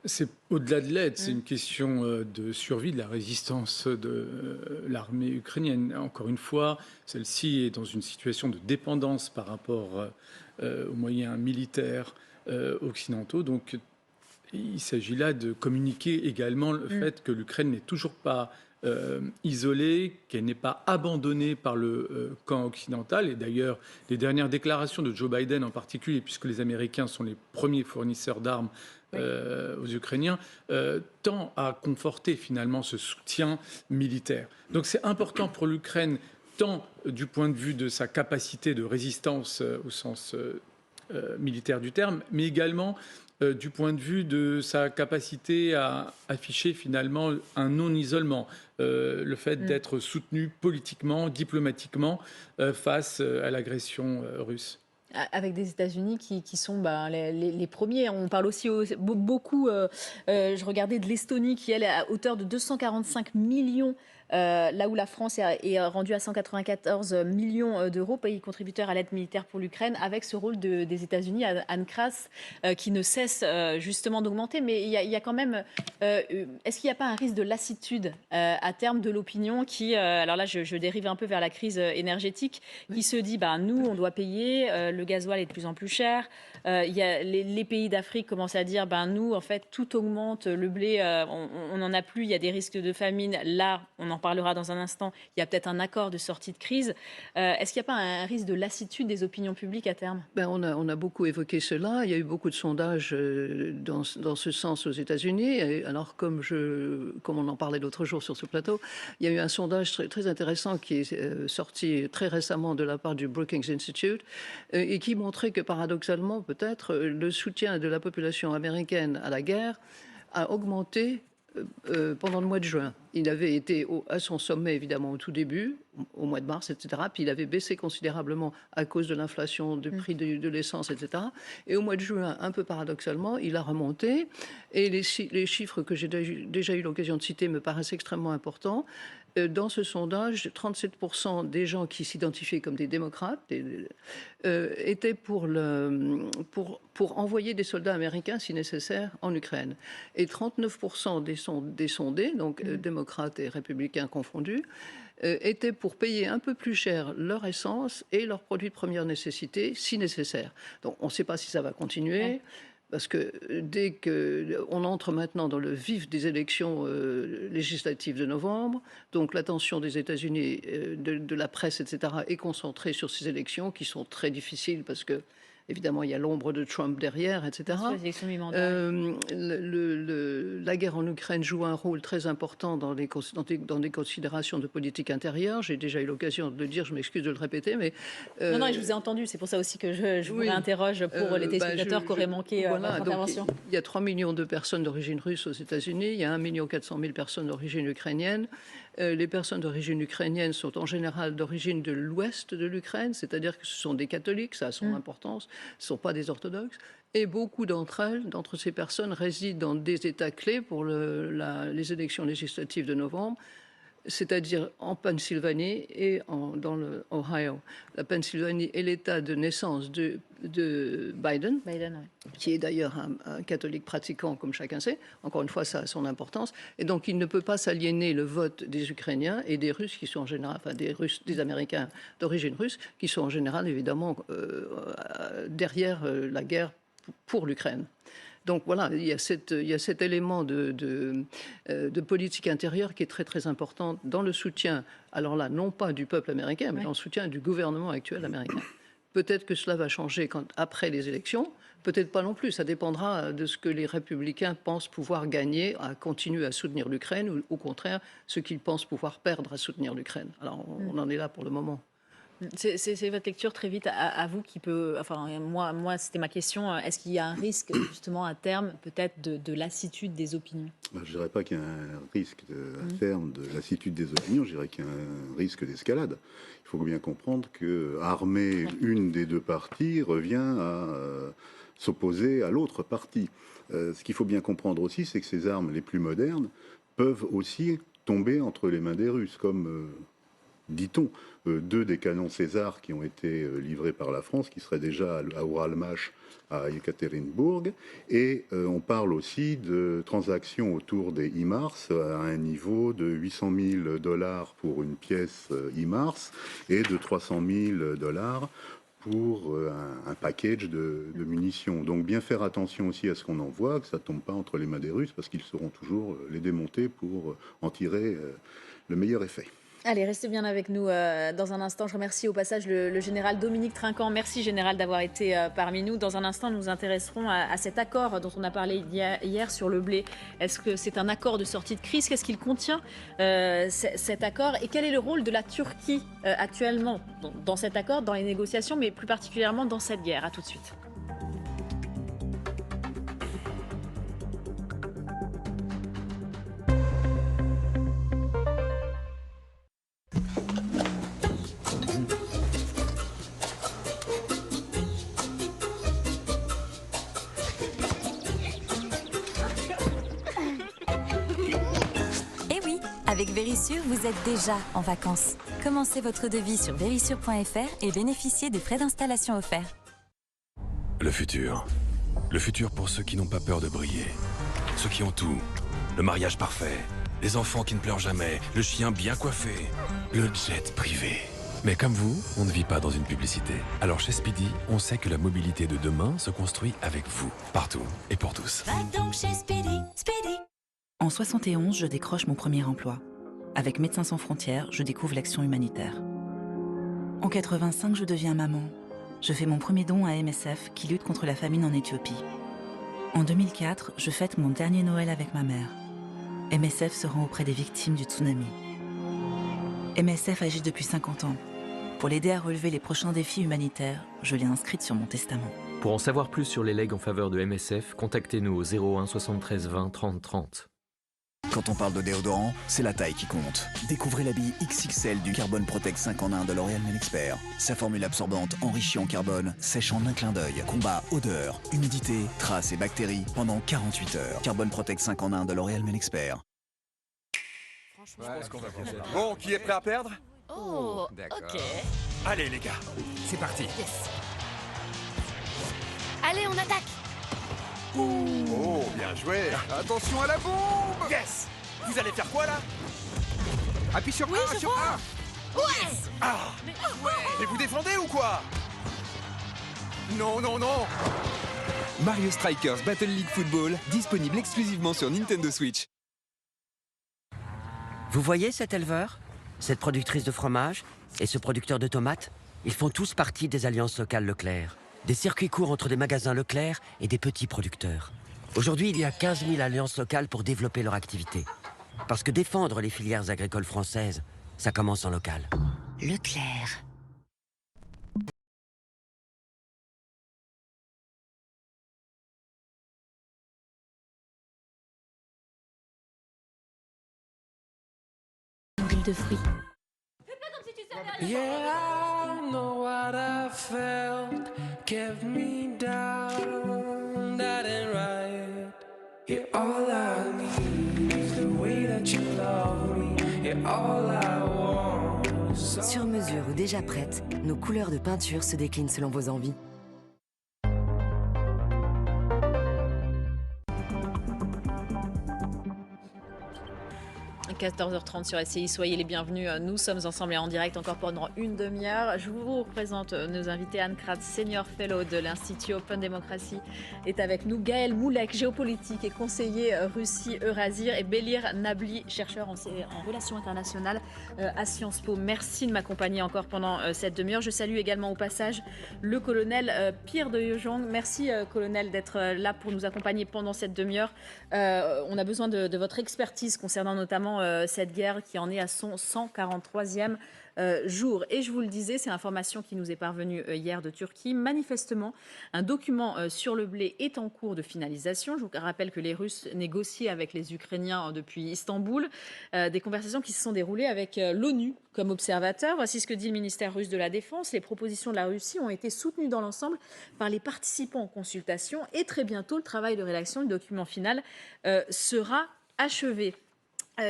C'est au-delà de l'aide, c'est une question de survie, de la résistance de l'armée ukrainienne. Encore une fois, celle-ci est dans une situation de dépendance par rapport aux moyens militaires occidentaux. Donc, il s'agit là de communiquer également le fait que l'Ukraine n'est toujours pas isolée, qu'elle n'est pas abandonnée par le camp occidental. Et d'ailleurs, les dernières déclarations de Joe Biden en particulier, puisque les Américains sont les premiers fournisseurs d'armes aux Ukrainiens, tend à conforter finalement ce soutien militaire. Donc c'est important pour l'Ukraine, tant du point de vue de sa capacité de résistance au sens militaire du terme, mais également du point de vue de sa capacité à afficher finalement un non-isolement, le fait d'être soutenu politiquement, diplomatiquement face à l'agression russe. Avec des États-Unis qui sont les premiers. On parle aussi beaucoup, je regardais de l'Estonie qui, elle, est à hauteur de 245 millions là où la France est rendue à 194 millions d'euros, pays contributeur à l'aide militaire pour l'Ukraine, avec ce rôle des États-Unis, Anne Kras, qui ne cesse justement d'augmenter. Mais il y a quand même... est-ce qu'il n'y a pas un risque de lassitude à terme de l'opinion qui... alors là, je dérive un peu vers la crise énergétique, qui se dit, nous, on doit payer, le gasoil est de plus en plus cher. Les pays d'Afrique commencent à dire, nous, en fait, tout augmente, le blé, on n'en a plus, il y a des risques de famine. Là, on en parlera dans un instant, il y a peut-être un accord de sortie de crise. Est-ce qu'il n'y a pas un risque de lassitude des opinions publiques à terme? On a beaucoup évoqué cela. Il y a eu beaucoup de sondages dans ce sens aux États-Unis. Alors, comme on en parlait l'autre jour sur ce plateau, il y a eu un sondage très, très intéressant qui est sorti très récemment de la part du Brookings Institute et qui montrait que paradoxalement, peut-être, le soutien de la population américaine à la guerre a augmenté pendant le mois de juin. Il avait été à son sommet, évidemment, au tout début, au mois de mars, etc. Puis il avait baissé considérablement à cause de l'inflation, du prix de l'essence, etc. Et au mois de juin, un peu paradoxalement, il a remonté. Et les chiffres que j'ai déjà eu l'occasion de citer me paraissent extrêmement importants. Dans ce sondage, 37% des gens qui s'identifiaient comme des démocrates étaient pour envoyer des soldats américains, si nécessaire, en Ukraine. Et 39% des sondés, donc démocrates et républicains confondus, étaient pour payer un peu plus cher leur essence et leurs produits de première nécessité, si nécessaire. Donc on ne sait pas si ça va continuer. Ouais. Parce que dès qu'on entre maintenant dans le vif des élections législatives de novembre, donc l'attention des États-Unis, de la presse, etc., est concentrée sur ces élections qui sont très difficiles parce que, évidemment, il y a l'ombre de Trump derrière, etc. La guerre en Ukraine joue un rôle très important dans des considérations de politique intérieure. J'ai déjà eu l'occasion de le dire, je m'excuse de le répéter, mais... Non, je vous ai entendu, c'est pour ça aussi que je vous réinterroge pour les téléspectateurs qui auraient manqué votre intervention. Il y a 3 millions de personnes d'origine russe aux États-Unis, il y a 1 400 000 personnes d'origine ukrainienne. Les personnes d'origine ukrainienne sont en général d'origine de l'ouest de l'Ukraine, c'est-à-dire que ce sont des catholiques, ça a son importance, ce ne sont pas des orthodoxes. Et beaucoup d'entre ces personnes résident dans des États clés pour les élections législatives de novembre, c'est-à-dire en Pennsylvanie et dans l'Ohio. La Pennsylvanie est l'État de naissance de Biden, qui est d'ailleurs un catholique pratiquant, comme chacun sait. Encore une fois, ça a son importance. Et donc, il ne peut pas s'aliéner le vote des Ukrainiens et des Russes, qui sont en général, enfin des Américains d'origine russe, qui sont en général, évidemment, derrière la guerre pour l'Ukraine. Donc voilà, il y a cet élément de politique intérieure qui est très très important dans le soutien, alors là, non pas du peuple américain, mais dans le soutien du gouvernement actuel américain. Peut-être que cela va changer après les élections, peut-être pas non plus. Ça dépendra de ce que les républicains pensent pouvoir gagner à continuer à soutenir l'Ukraine ou au contraire, ce qu'ils pensent pouvoir perdre à soutenir l'Ukraine. Alors on en est là pour le moment. C'est votre lecture très vite à vous qui peut... Enfin, moi c'était ma question. Est-ce qu'il y a un risque, justement, à terme, peut-être, de lassitude des opinions? Je ne dirais pas qu'il y a un risque à terme de lassitude des opinions, je dirais qu'il y a un risque d'escalade. Il faut bien comprendre qu'armer une des deux parties revient à s'opposer à l'autre partie. Ce qu'il faut bien comprendre aussi, c'est que ces armes les plus modernes peuvent aussi tomber entre les mains des Russes, comme... dit-on, 2 des canons César qui ont été livrés par la France, qui seraient déjà à Uralmash, à Yekaterinbourg. Et on parle aussi de transactions autour des HIMARS à un niveau de $800 000 pour une pièce HIMARS et de $300 000 pour un package de munitions. Donc bien faire attention aussi à ce qu'on envoie, que ça ne tombe pas entre les mains des Russes, parce qu'ils sauront toujours les démonter pour en tirer le meilleur effet. Allez, restez bien avec nous dans un instant. Je remercie au passage le général Dominique Trinquant. Merci, général, d'avoir été parmi nous. Dans un instant, nous nous intéresserons à cet accord dont on a parlé hier sur le blé. Est-ce que c'est un accord de sortie de crise? Qu'est-ce qu'il contient, cet accord? Et quel est le rôle de la Turquie actuellement dans cet accord, dans les négociations, mais plus particulièrement dans cette guerre? À tout de suite. Avec Verisure, vous êtes déjà en vacances. Commencez votre devis sur verisure.fr et bénéficiez des frais d'installation offerts. Le futur. Le futur pour ceux qui n'ont pas peur de briller. Ceux qui ont tout. Le mariage parfait. Les enfants qui ne pleurent jamais. Le chien bien coiffé. Le jet privé. Mais comme vous, on ne vit pas dans une publicité. Alors chez Speedy, on sait que la mobilité de demain se construit avec vous. Partout et pour tous. Va donc chez Speedy. Speedy. En 71, je décroche mon premier emploi. Avec Médecins sans frontières, je découvre l'action humanitaire. En 85, je deviens maman. Je fais mon premier don à MSF qui lutte contre la famine en Éthiopie. En 2004, je fête mon dernier Noël avec ma mère. MSF se rend auprès des victimes du tsunami. MSF agit depuis 50 ans. Pour l'aider à relever les prochains défis humanitaires, je l'ai inscrite sur mon testament. Pour en savoir plus sur les legs en faveur de MSF, contactez-nous au 01 73 20 30 30. Quand on parle de déodorant, c'est la taille qui compte. Découvrez la bille XXL du Carbone Protect 5 en 1 de L'Oréal Men Expert. Sa formule absorbante enrichie en carbone sèche en un clin d'œil. Combat odeur, humidité, traces et bactéries pendant 48 heures. Carbone Protect 5 en 1 de L'Oréal Men Expert. Bon, qui est prêt à perdre? Oh, ok. Allez les gars, c'est parti. Yes. Allez, on attaque. Oh, bien joué. Attention à la bombe. Yes. Vous allez faire quoi là? Appuie sur A, sur A. Ouais. Ah. Mais vous défendez ou quoi? Non, non, non. Mario Strikers Battle League Football, disponible exclusivement sur Nintendo Switch. Vous voyez cet éleveur, cette productrice de fromage et ce producteur de tomates? Ils font tous partie des alliances locales Leclerc. Des circuits courts entre des magasins Leclerc et des petits producteurs. Aujourd'hui, il y a 15 000 alliances locales pour développer leur activité. Parce que défendre les filières agricoles françaises, ça commence en local. Leclerc. Huile de fruits. Yeah, I know what I felt kept me down, that ain't right. Yeah, all I need is the way that you love me. Yeah, all I want is Sur mesure ou déjà prête, nos couleurs de peinture se déclinent selon vos envies. 14h30 sur SCI, soyez les bienvenus. Nous sommes ensemble et en direct encore pendant une demi-heure. Je vous présente nos invités. Anne Kratz, Senior Fellow de l'Institut Open Democracy, est avec nous. Gaël Moulek, géopolitique et conseiller Russie-Eurasie. Et Bélir Nabli, chercheur en relations internationales à Sciences Po. Merci de m'accompagner encore pendant cette demi-heure. Je salue également au passage le colonel Pierre de Yojong. Merci colonel d'être là pour nous accompagner pendant cette demi-heure. On a besoin de votre expertise concernant notamment cette guerre qui en est à son 143e jour. Et je vous le disais, c'est l'information qui nous est parvenue hier de Turquie. Manifestement, un document sur le blé est en cours de finalisation. Je vous rappelle que les Russes négocient avec les Ukrainiens depuis Istanbul. Des conversations qui se sont déroulées avec l'ONU comme observateur. Voici ce que dit le ministère russe de la Défense. Les propositions de la Russie ont été soutenues dans l'ensemble par les participants aux consultations. Et très bientôt, le travail de rédaction du document final sera achevé.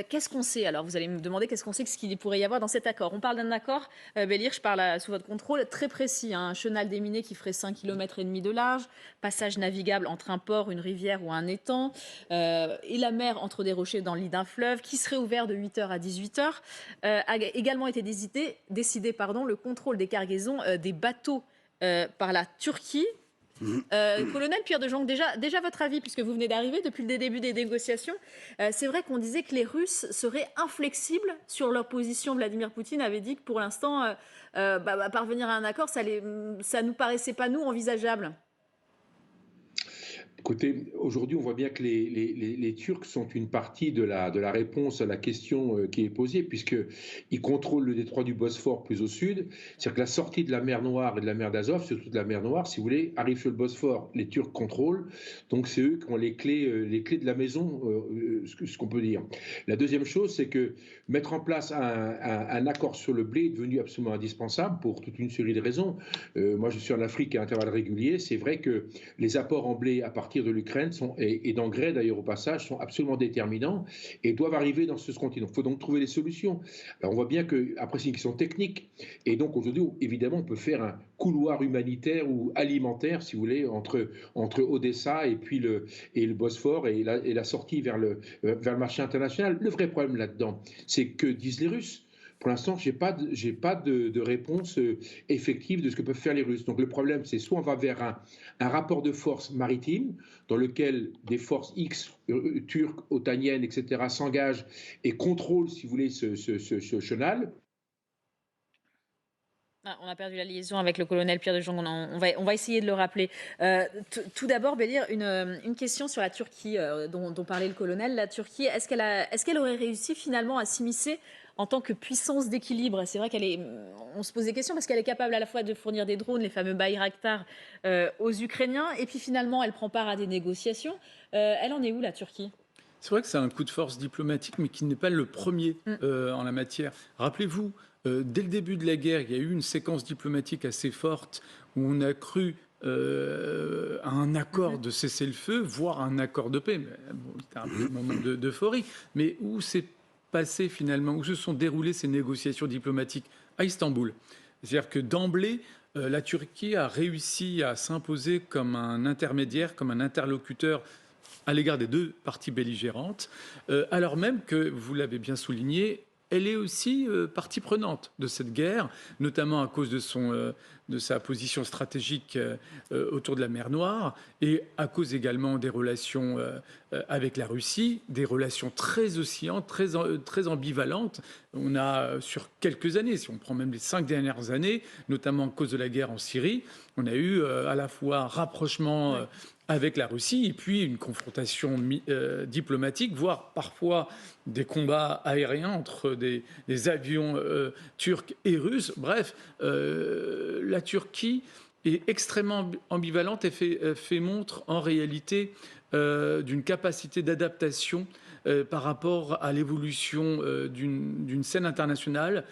Qu'est-ce qu'on sait? Alors, vous allez me demander qu'est-ce qu'on sait, ce qu'il pourrait y avoir dans cet accord. On parle d'un accord, Bélir, je parle sous votre contrôle, très précis. Un chenal déminé qui ferait 5,5 km de large, passage navigable entre un port, une rivière ou un étang, et la mer entre des rochers dans le lit d'un fleuve, qui serait ouvert de 8h à 18h. A également été décidé le contrôle des cargaisons des bateaux par la Turquie. Colonel Pierre de Jong, déjà votre avis, puisque vous venez d'arriver depuis le début des négociations. C'est vrai qu'on disait que les Russes seraient inflexibles sur leur position. Vladimir Poutine avait dit que pour l'instant, parvenir à un accord, ça nous paraissait pas, nous, envisageable. Écoutez, aujourd'hui, on voit bien que les Turcs sont une partie de la réponse à la question qui est posée, puisqu'ils contrôlent le détroit du Bosphore plus au sud. C'est-à-dire que la sortie de la mer Noire et de la mer d'Azov, surtout de la mer Noire, si vous voulez, arrive sur le Bosphore. Les Turcs contrôlent, donc c'est eux qui ont les clés de la maison, ce qu'on peut dire. La deuxième chose, c'est que mettre en place un accord sur le blé est devenu absolument indispensable pour toute une série de raisons. Moi, je suis en Afrique à intervalles réguliers. C'est vrai que les apports en blé à partir partir de l'Ukraine et d'engrais d'ailleurs au passage sont absolument déterminants et doivent arriver dans ce continent. Il faut donc trouver des solutions. Alors on voit bien qu'après c'est une question technique et donc aujourd'hui évidemment on peut faire un couloir humanitaire ou alimentaire si vous voulez entre Odessa et puis le Bosphore et la sortie vers le marché international. Le vrai problème là-dedans, c'est que disent les Russes. Pour l'instant, je n'ai pas de réponse effective de ce que peuvent faire les Russes. Donc le problème, c'est soit on va vers un rapport de force maritime dans lequel des forces X turques, otaniennes, etc. s'engagent et contrôlent, si vous voulez, ce chenal. Ah, on a perdu la liaison avec le colonel Pierre de Jong. On va essayer de le rappeler. Tout d'abord, Bélir, une question sur la Turquie dont parlait le colonel. La Turquie, est-ce qu'elle aurait réussi finalement à s'immiscer en tant que puissance d'équilibre? C'est vrai on se pose des questions parce qu'elle est capable à la fois de fournir des drones, les fameux Bayraktar, aux Ukrainiens, et puis finalement, elle prend part à des négociations. Elle en est où, la Turquie? C'est vrai que c'est un coup de force diplomatique, mais qui n'est pas le premier en la matière. Rappelez-vous, dès le début de la guerre, il y a eu une séquence diplomatique assez forte où on a cru à un accord de cessez-le-feu, voire un accord de paix. Bon, c'était un moment d'euphorie, mais où c'est passé finalement, où se sont déroulées ces négociations diplomatiques à Istanbul. C'est-à-dire que d'emblée, la Turquie a réussi à s'imposer comme un intermédiaire, comme un interlocuteur à l'égard des deux parties belligérantes, alors même que, vous l'avez bien souligné, elle est aussi partie prenante de cette guerre, notamment à cause de sa position stratégique autour de la mer Noire et à cause également des relations avec la Russie, des relations très oscillantes, très ambivalentes. On a, sur quelques années, si on prend même les 5 dernières années, notamment à cause de la guerre en Syrie, on a eu à la fois un rapprochement avec la Russie et puis une confrontation diplomatique, voire parfois des combats aériens entre des avions turcs et russes. Bref, la Turquie est extrêmement ambivalente et fait montre en réalité d'une capacité d'adaptation par rapport à l'évolution d'une scène internationale.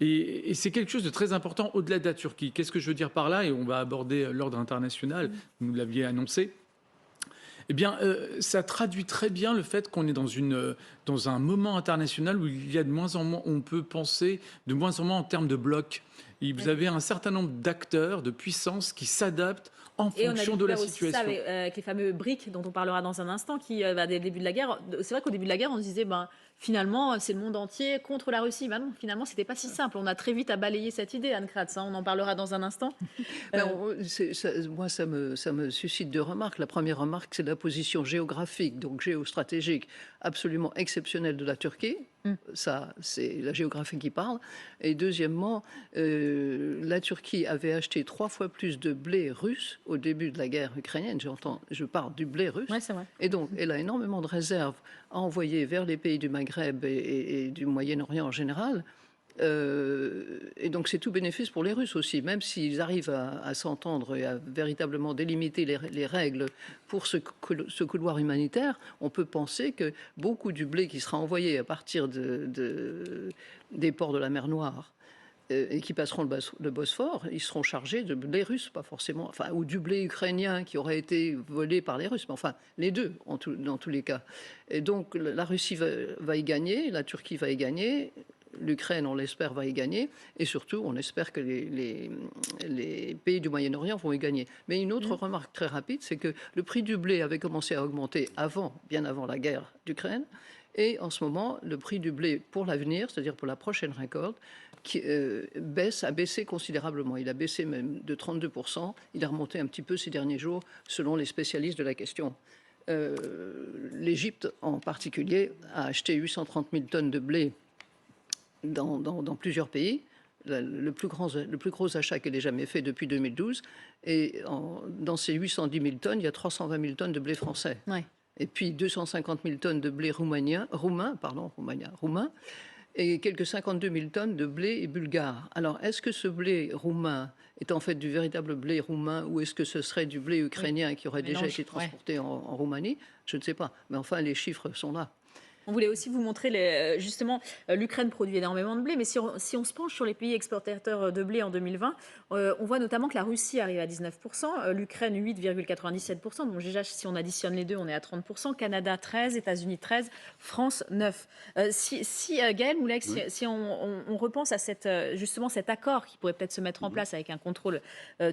Et c'est quelque chose de très important au-delà de la Turquie. Qu'est-ce que je veux dire par là? Et on va aborder l'ordre international, vous nous l'aviez annoncé. Eh bien, ça traduit très bien le fait qu'on est dans un moment international où il y a de moins en moins, on peut penser de moins en moins en termes de blocs. Et vous avez un certain nombre d'acteurs, de puissances qui s'adaptent en fonction de la situation. Et on a vu ça avec les fameux BRICS dont on parlera dans un instant, qui, dès le début de la guerre, c'est vrai qu'au début de la guerre, on se disait, finalement, c'est le monde entier contre la Russie. Non, finalement, c'était pas si simple. On a très vite à balayer cette idée, Anne Kratz. On en parlera dans un instant. Moi, ça me suscite 2 remarques. La première remarque, c'est la position géographique, donc géostratégique, absolument exceptionnelle de la Turquie. Ça, c'est la géographie qui parle. Et deuxièmement, la Turquie avait acheté 3 fois plus de blé russe au début de la guerre ukrainienne. Je parle du blé russe. Ouais, c'est vrai. Et donc, elle a énormément de réserves à envoyer vers les pays du Maghreb et du Moyen-Orient en général. Et donc c'est tout bénéfice pour les Russes aussi, même s'ils arrivent à s'entendre et à véritablement délimiter les règles pour ce couloir humanitaire. On peut penser que beaucoup du blé qui sera envoyé à partir des ports de la mer Noire et qui passeront le Bosphore, ils seront chargés de blé russe, pas forcément, ou du blé ukrainien qui aurait été volé par les Russes, mais enfin les deux dans tous les cas. Et donc la Russie va y gagner, la Turquie va y gagner. L'Ukraine, on l'espère, va y gagner. Et surtout, on espère que les pays du Moyen-Orient vont y gagner. Mais une autre remarque très rapide, c'est que le prix du blé avait commencé à augmenter bien avant la guerre d'Ukraine. Et en ce moment, le prix du blé pour l'avenir, c'est-à-dire pour la prochaine récolte, a baissé considérablement. Il a baissé même de 32%. Il a remonté un petit peu ces derniers jours, selon les spécialistes de la question. L'Égypte, en particulier, a acheté 830 000 tonnes de blé dans plusieurs pays, le plus gros achat qu'elle ait jamais fait depuis 2012. Et dans ces 810 000 tonnes, il y a 320 000 tonnes de blé français. Ouais. Et puis 250 000 tonnes de blé roumain, et quelques 52 000 tonnes de blé bulgare. Alors, est-ce que ce blé roumain est en fait du véritable blé roumain ou est-ce que ce serait du blé ukrainien qui aurait déjà été transporté en Roumanie? Je ne sais pas. Mais enfin, les chiffres sont là. On voulait aussi vous montrer, justement, l'Ukraine produit énormément de blé, mais si on se penche sur les pays exportateurs de blé en 2020, on voit notamment que la Russie arrive à 19%, l'Ukraine 8,97%, donc déjà si on additionne les deux, on est à 30%, Canada 13%, États-Unis 13%, France 9%. Gaël Moulek, si on repense à justement cet accord qui pourrait peut-être se mettre en place avec un contrôle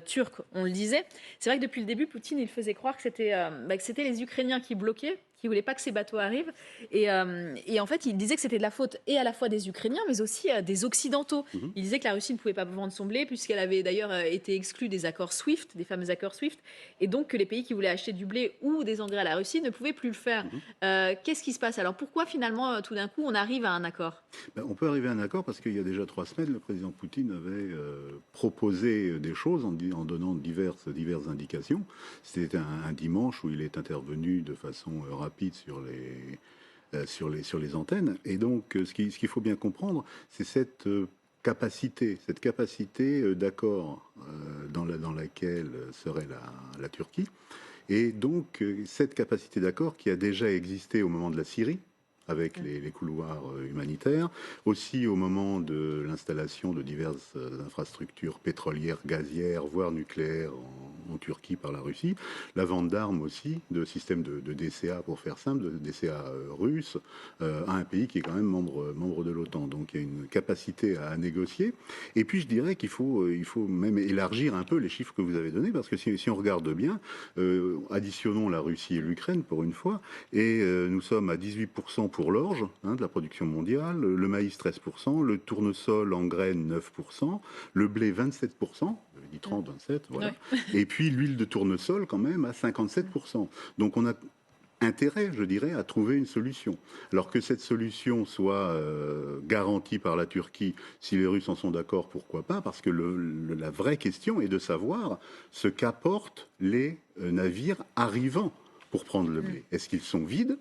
turc, on le disait, c'est vrai que depuis le début, Poutine, il faisait croire que c'était les Ukrainiens qui bloquaient, qui ne voulaient pas que ces bateaux arrivent. Et en fait, il disait que c'était de la faute et à la fois des Ukrainiens, mais aussi des Occidentaux. Il disait que la Russie ne pouvait pas vendre son blé, puisqu'elle avait d'ailleurs été exclue des accords SWIFT, des fameux accords SWIFT, et donc que les pays qui voulaient acheter du blé ou des engrais à la Russie ne pouvaient plus le faire. Qu'est-ce qui se passe alors? Pourquoi finalement, tout d'un coup, on arrive à un accord? On peut arriver à un accord parce qu'il y a déjà 3 semaines, le président Poutine avait proposé des choses en donnant diverses indications. C'était un dimanche où il est intervenu de façon rapide sur les antennes. Et donc, ce qu'il faut bien comprendre, c'est cette capacité d'accord dans laquelle serait la Turquie. Et donc, cette capacité d'accord qui a déjà existé au moment de la Syrie, avec les couloirs humanitaires, aussi au moment de l'installation de diverses infrastructures pétrolières, gazières, voire nucléaires en Turquie par la Russie, la vente d'armes aussi, de systèmes de DCA, pour faire simple, de DCA russes, à un pays qui est quand même membre de l'OTAN. Donc il y a une capacité à négocier. Et puis je dirais qu'il faut même élargir un peu les chiffres que vous avez donnés, parce que si on regarde bien, additionnons la Russie et l'Ukraine pour une fois, et nous sommes à 18% pour l'orge, de la production mondiale, le maïs 13%, le tournesol en graines 9%, le blé 27%, j'avais dit 30, 27, voilà. Ouais. Et puis l'huile de tournesol quand même à 57%. Donc on a intérêt, je dirais, à trouver une solution. Alors que cette solution soit garantie par la Turquie, si les Russes en sont d'accord, pourquoi pas? Parce que la vraie question est de savoir ce qu'apportent les navires arrivant pour prendre le blé. Est-ce qu'ils sont vides?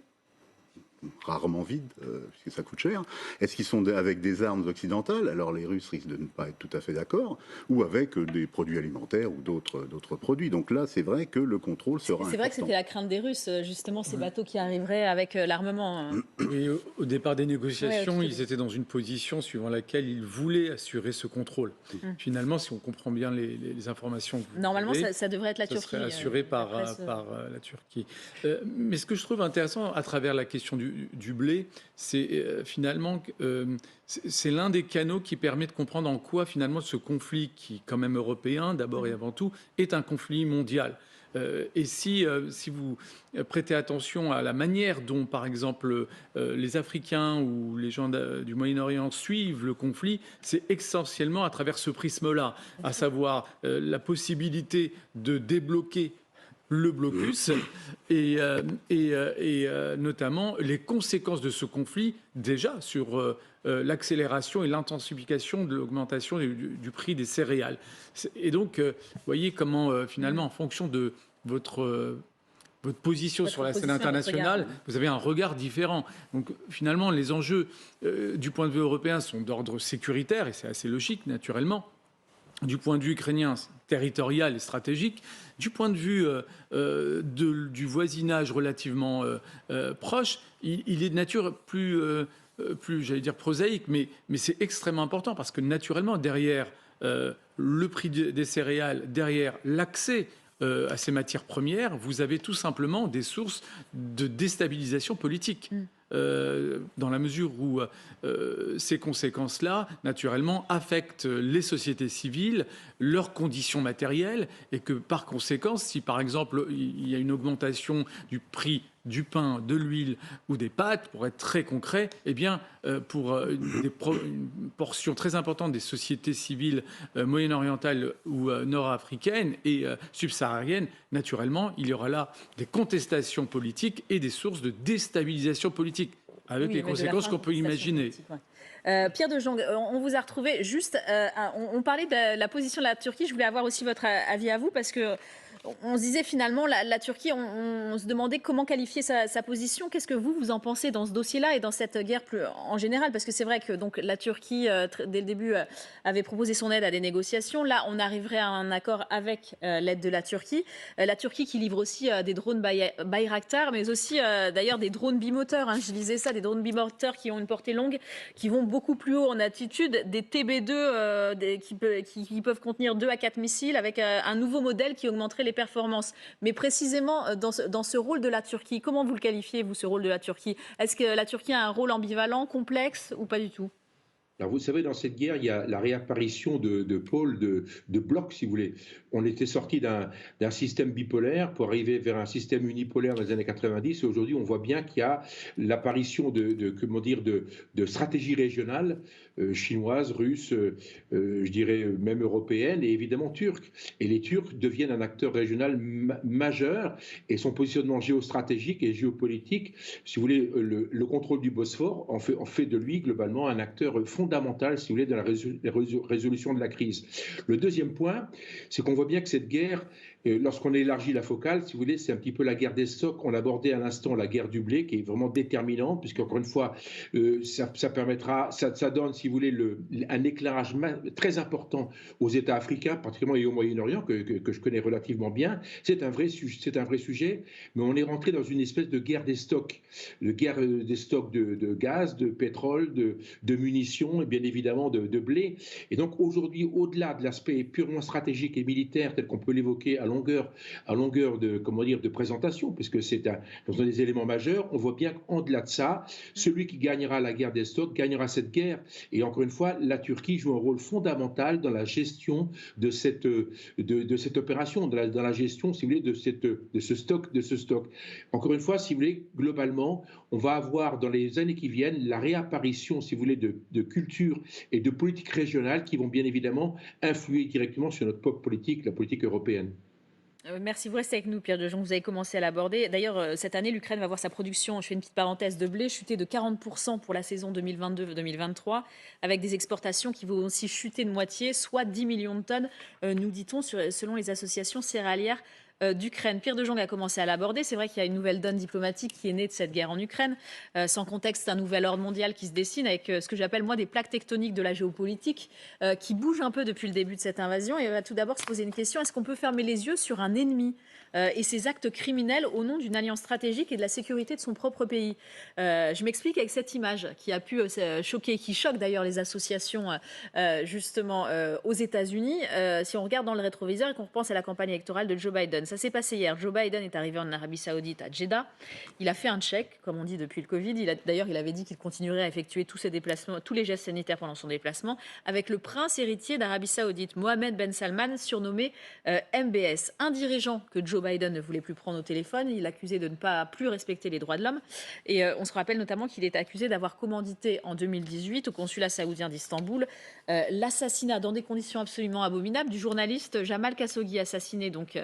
Rarement vides, puisque ça coûte cher. Est-ce qu'ils sont avec des armes occidentales? Alors les Russes risquent de ne pas être tout à fait d'accord, ou avec des produits alimentaires ou d'autres produits. Donc là, c'est vrai que le contrôle sera important. C'est vrai que c'était la crainte des Russes, justement, ces bateaux qui arriveraient avec l'armement. Oui, au départ des négociations, ils étaient dans une position suivant laquelle ils voulaient assurer ce contrôle. Finalement, si on comprend bien les informations que vous normalement, avez, ça devrait être la Turquie. Ça serait assuré par la Turquie. Mais ce que je trouve intéressant à travers la question du blé, c'est finalement c'est l'un des canaux qui permet de comprendre en quoi finalement ce conflit, qui est quand même européen d'abord et avant tout, est un conflit mondial. Et si vous prêtez attention à la manière dont, par exemple, les Africains ou les gens du Moyen-Orient suivent le conflit, c'est essentiellement à travers ce prisme-là, à savoir la possibilité de débloquer le blocus et notamment les conséquences de ce conflit déjà sur l'accélération et l'intensification de l'augmentation du prix des céréales. Et donc, vous voyez comment finalement, en fonction de votre position sur la scène internationale, vous avez un regard différent. Donc finalement, les enjeux du point de vue européen sont d'ordre sécuritaire, et c'est assez logique naturellement. Du point de vue ukrainien, territorial et stratégique, du point de vue du voisinage relativement proche, il est de nature plus j'allais dire prosaïque, mais c'est extrêmement important parce que naturellement, derrière le prix des céréales, derrière l'accès à ces matières premières, vous avez tout simplement des sources de déstabilisation politique. Dans la mesure où ces conséquences-là, naturellement, affectent les sociétés civiles, leurs conditions matérielles, et que par conséquent, si par exemple il y a une augmentation du prix du pain, de l'huile ou des pâtes, pour être très concret, eh bien, pour une portion très importante des sociétés civiles moyen-orientales ou nord-africaines et subsahariennes, naturellement, il y aura là des contestations politiques et des sources de déstabilisation politique, avec les conséquences qu'on peut imaginer. Pierre de Jong, on vous a retrouvé juste, on parlait de la position de la Turquie, je voulais avoir aussi votre avis à vous, parce que On se disait finalement, la Turquie, on se demandait comment qualifier sa position. Qu'est-ce que vous en pensez dans ce dossier-là et dans cette guerre plus en général? Parce que c'est vrai que donc, la Turquie, dès le début, avait proposé son aide à des négociations. Là, on arriverait à un accord avec l'aide de la Turquie. La Turquie qui livre aussi des drones Bayraktar, mais aussi d'ailleurs des drones bimoteurs. Hein, je disais ça, des drones bimoteurs qui ont une portée longue, qui vont beaucoup plus haut en altitude, des TB2 qui peuvent contenir 2 à 4 missiles avec un nouveau modèle qui augmenterait les performances. Mais précisément dans ce rôle de la Turquie, comment vous le qualifiez, vous, ce rôle de la Turquie? Est-ce que la Turquie a un rôle ambivalent, complexe ou pas du tout? Alors, vous savez, dans cette guerre, il y a la réapparition de pôles, de blocs, si vous voulez. On était sorti d'un système bipolaire pour arriver vers un système unipolaire dans les années 90. Et aujourd'hui, on voit bien qu'il y a l'apparition de stratégies régionales, chinoises, russes, je dirais même européennes et évidemment turques. Et les Turcs deviennent un acteur régional majeur et son positionnement géostratégique et géopolitique, si vous voulez, le contrôle du Bosphore en fait de lui globalement un acteur fondamental, si vous voulez, dans la résolution de la crise. Le deuxième point, c'est qu'on voit bien que cette guerre, lorsqu'on élargit la focale, si vous voulez, c'est un petit peu la guerre des stocks. On abordait à l'instant la guerre du blé, qui est vraiment déterminante, puisqu'encore une fois, ça permettra, ça donne, si vous voulez, un éclairage très important aux États africains, particulièrement et au Moyen-Orient, que je connais relativement bien. C'est un vrai sujet, mais on est rentré dans une espèce de guerre des stocks, de gaz, de pétrole, de munitions et bien évidemment de blé. Et donc aujourd'hui, au-delà de l'aspect purement stratégique et militaire, tel qu'on peut l'évoquer à longueur de présentation, puisque c'est un des éléments majeurs, on voit bien qu'en-delà de ça, celui qui gagnera la guerre des stocks gagnera cette guerre. Et encore une fois, la Turquie joue un rôle fondamental dans la gestion de cette opération, dans la gestion, si vous voulez, de ce stock. Encore une fois, si vous voulez, globalement, on va avoir dans les années qui viennent la réapparition, si vous voulez, de culture et de politique régionale qui vont bien évidemment influer directement sur notre pop politique, la politique européenne. Merci, vous restez avec nous, Pierre de Jong, vous avez commencé à l'aborder. D'ailleurs, cette année, l'Ukraine va voir sa production, je fais une petite parenthèse, de blé chuter de 40% pour la saison 2022-2023, avec des exportations qui vont aussi chuter de moitié, soit 10 millions de tonnes, nous dit-on, selon les associations céréalières d'Ukraine. Pierre de Jong a commencé à l'aborder. C'est vrai qu'il y a une nouvelle donne diplomatique qui est née de cette guerre en Ukraine. Sans contexte, un nouvel ordre mondial qui se dessine avec ce que j'appelle moi des plaques tectoniques de la géopolitique qui bougent un peu depuis le début de cette invasion. Et on va tout d'abord se poser une question. Est-ce qu'on peut fermer les yeux sur un ennemi et ses actes criminels au nom d'une alliance stratégique et de la sécurité de son propre pays? Je m'explique avec cette image qui a pu choquer, qui choque d'ailleurs les associations justement aux États-Unis. Si on regarde dans le rétroviseur et qu'on repense à la campagne électorale de Joe Biden, ça s'est passé hier. Joe Biden est arrivé en Arabie Saoudite à Jeddah. Il a fait un check, comme on dit depuis le Covid. D'ailleurs, il avait dit qu'il continuerait à effectuer tous ses déplacements, tous les gestes sanitaires pendant son déplacement, avec le prince héritier d'Arabie Saoudite, Mohammed Ben Salman, surnommé MBS. Un dirigeant que Joe Biden ne voulait plus prendre au téléphone. Il l'accusait de ne pas plus respecter les droits de l'homme. Et on se rappelle notamment qu'il est accusé d'avoir commandité en 2018 au consulat saoudien d'Istanbul l'assassinat dans des conditions absolument abominables du journaliste Jamal Khashoggi, assassiné donc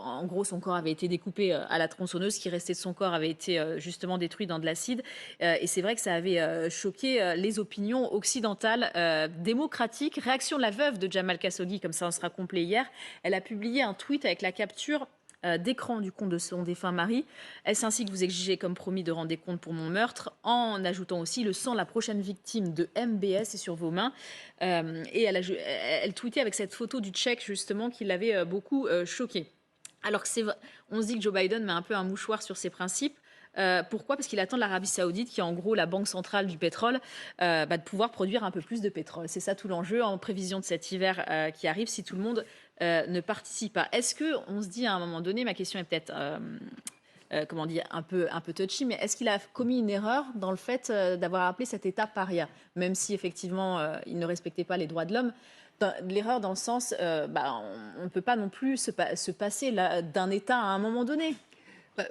en gros, son corps avait été découpé à la tronçonneuse. Ce qui restait de son corps avait été justement détruit dans de l'acide. Et c'est vrai que ça avait choqué les opinions occidentales démocratiques. Réaction de la veuve de Jamal Khashoggi, comme ça on sera complet hier. Elle a publié un tweet avec la capture d'écran du compte de son défunt mari. Est-ce ainsi que vous exigez comme promis de rendre des comptes pour mon meurtre, en ajoutant aussi le sang, la prochaine victime de MBS est sur vos mains. Et elle tweetait avec cette photo du tchèque justement qui l'avait beaucoup choqué. Alors que on se dit que Joe Biden met un peu un mouchoir sur ses principes. Pourquoi? Parce qu'il attend de l'Arabie Saoudite, qui est en gros la banque centrale du pétrole, de pouvoir produire un peu plus de pétrole. C'est ça tout l'enjeu en prévision de cet hiver qui arrive si tout le monde ne participe pas. Est-ce qu'on se dit à un moment donné, ma question est peut-être un peu touchy, mais est-ce qu'il a commis une erreur dans le fait d'avoir appelé cet État paria, même si effectivement il ne respectait pas les droits de l'homme? L'erreur dans le sens, on ne peut pas non plus se passer d'un État à un moment donné.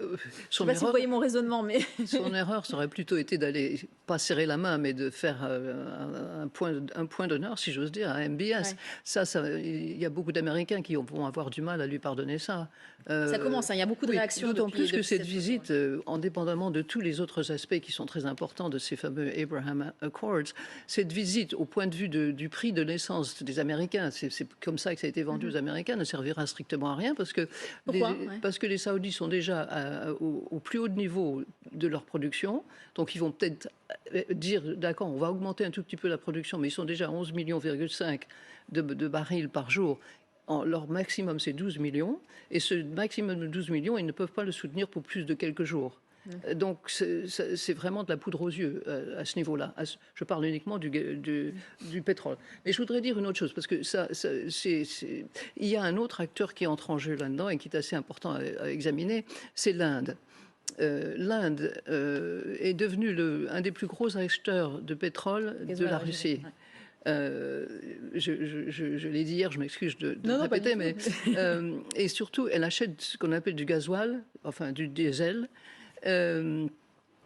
Je ne sais pas si vous voyez mon raisonnement, mais... Son erreur, ça aurait plutôt été d'aller, pas serrer la main, mais de faire un point d'honneur, si j'ose dire, à MBS. Ouais. Il y a beaucoup d'Américains qui vont avoir du mal à lui pardonner ça. Ça commence, hein, il y a beaucoup de réactions. D'autant plus que cette visite, indépendamment de tous les autres aspects qui sont très importants de ces fameux Abraham Accords, cette visite, au point de vue du prix de l'essence des Américains, c'est comme ça que ça a été vendu aux Américains, ne servira strictement à rien parce que, parce que les Saoudis sont déjà au plus haut niveau de leur production. Donc ils vont peut-être dire, d'accord, on va augmenter un tout petit peu la production, mais ils sont déjà à 11,5 millions de barils par jour. Leur maximum, c'est 12 millions. Et ce maximum de 12 millions, ils ne peuvent pas le soutenir pour plus de quelques jours. Donc c'est vraiment de la poudre aux yeux à ce niveau-là. Je parle uniquement du pétrole. Mais je voudrais dire une autre chose, parce que il y a un autre acteur qui entre en jeu là-dedans et qui est assez important à examiner, c'est l'Inde. L'Inde est devenue un des plus gros acheteurs de pétrole de la Russie. Je l'ai dit hier, je m'excuse de répéter, mais et surtout, elle achète ce qu'on appelle du gasoil, enfin du diesel, et